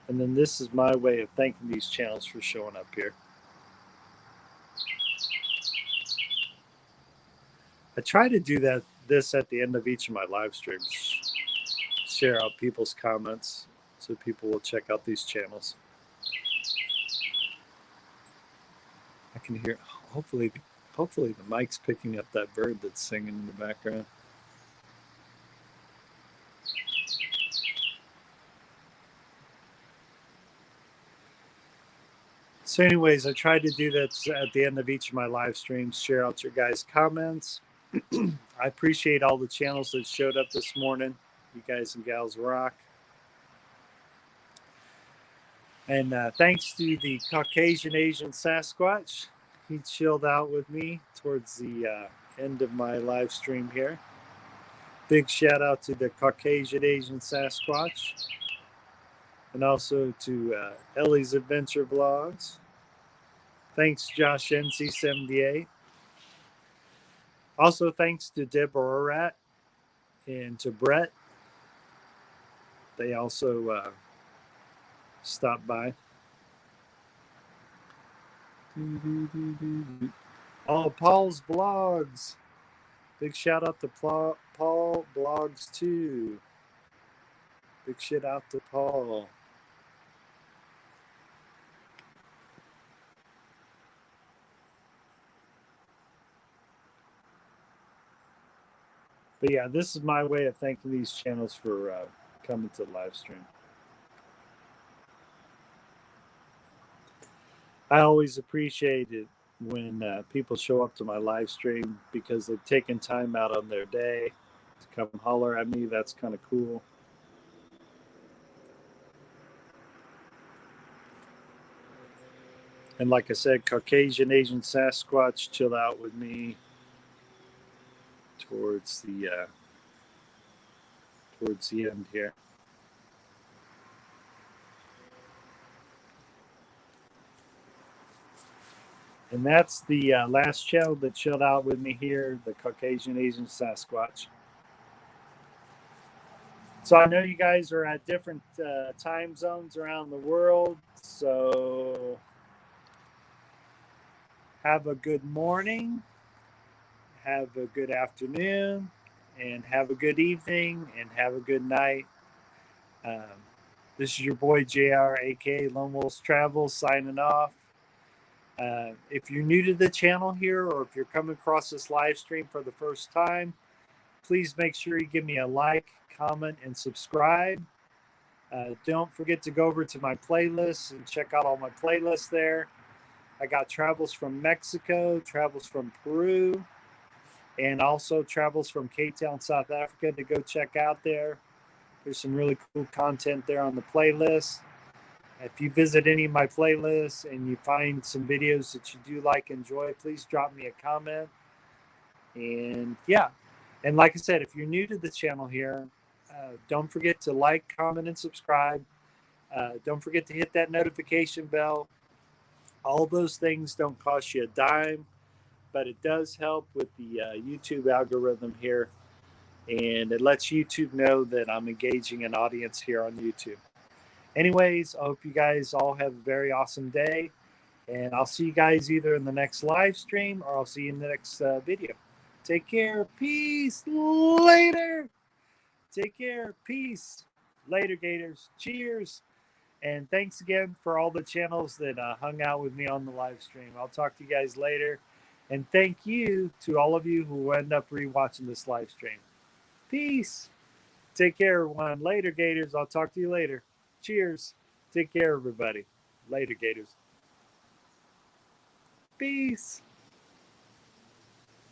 [SPEAKER 2] And then this is my way of thanking these channels for showing up here. I try to do this at the end of each of my live streams. Share out people's comments so people will check out these channels. I can hear, hopefully the mic's picking up that bird that's singing in the background. So anyways, I try to do that at the end of each of my live streams, share out your guys' comments. I appreciate all the channels that showed up this morning. You guys and gals rock. And thanks to the Caucasian Asian Sasquatch. He chilled out with me towards the end of my live stream here. Big shout out to the Caucasian Asian Sasquatch. And also to Ellie's Adventure Vlogs. Thanks, Josh NC78. Also, thanks to Deborah Rat and to Brett. They also stopped by. Oh, Paul's Vlogs. Big shout out to Paul Blogs too. Big shit out to Paul. But yeah, this is my way of thanking these channels for coming to the live stream. I always appreciate it when people show up to my live stream because they've taken time out on their day to come holler at me. That's kind of cool. And like I said, Caucasian Asian Sasquatch chilled out with me towards the end here. And that's the last channel that chilled out with me here, the Caucasian Asian Sasquatch. So I know you guys are at different time zones around the world. So have a good morning, have a good afternoon, and have a good evening, and have a good night. This is your boy JR, aka Lone Wolves Travels, signing off. If you're new to the channel here, or if you're coming across this live stream for the first time, please make sure you give me a like, comment, and subscribe. Don't forget to go over to my playlist and check out all my playlists there. I got travels from Mexico, travels from Peru, and also travels from Cape Town, South Africa to go check out there. There's some really cool content there on the playlist. If you visit any of my playlists and you find some videos that you do like, enjoy, please drop me a comment. And yeah, and like I said, if you're new to the channel here, don't forget to like, comment, and subscribe. Don't forget to hit that notification bell. All those things don't cost you a dime, but it does help with the YouTube algorithm here. And it lets YouTube know that I'm engaging an audience here on YouTube. Anyways, I hope you guys all have a very awesome day. And I'll see you guys either in the next live stream or I'll see you in the next video. Take care. Peace. Later. Take care. Peace. Later, Gators. Cheers. And thanks again for all the channels that hung out with me on the live stream. I'll talk to you guys later. And thank you to all of you who end up rewatching this live stream. Peace. Take care, everyone. Later, Gators. I'll talk to you later. Cheers. Take care, everybody. Later, Gators. Peace.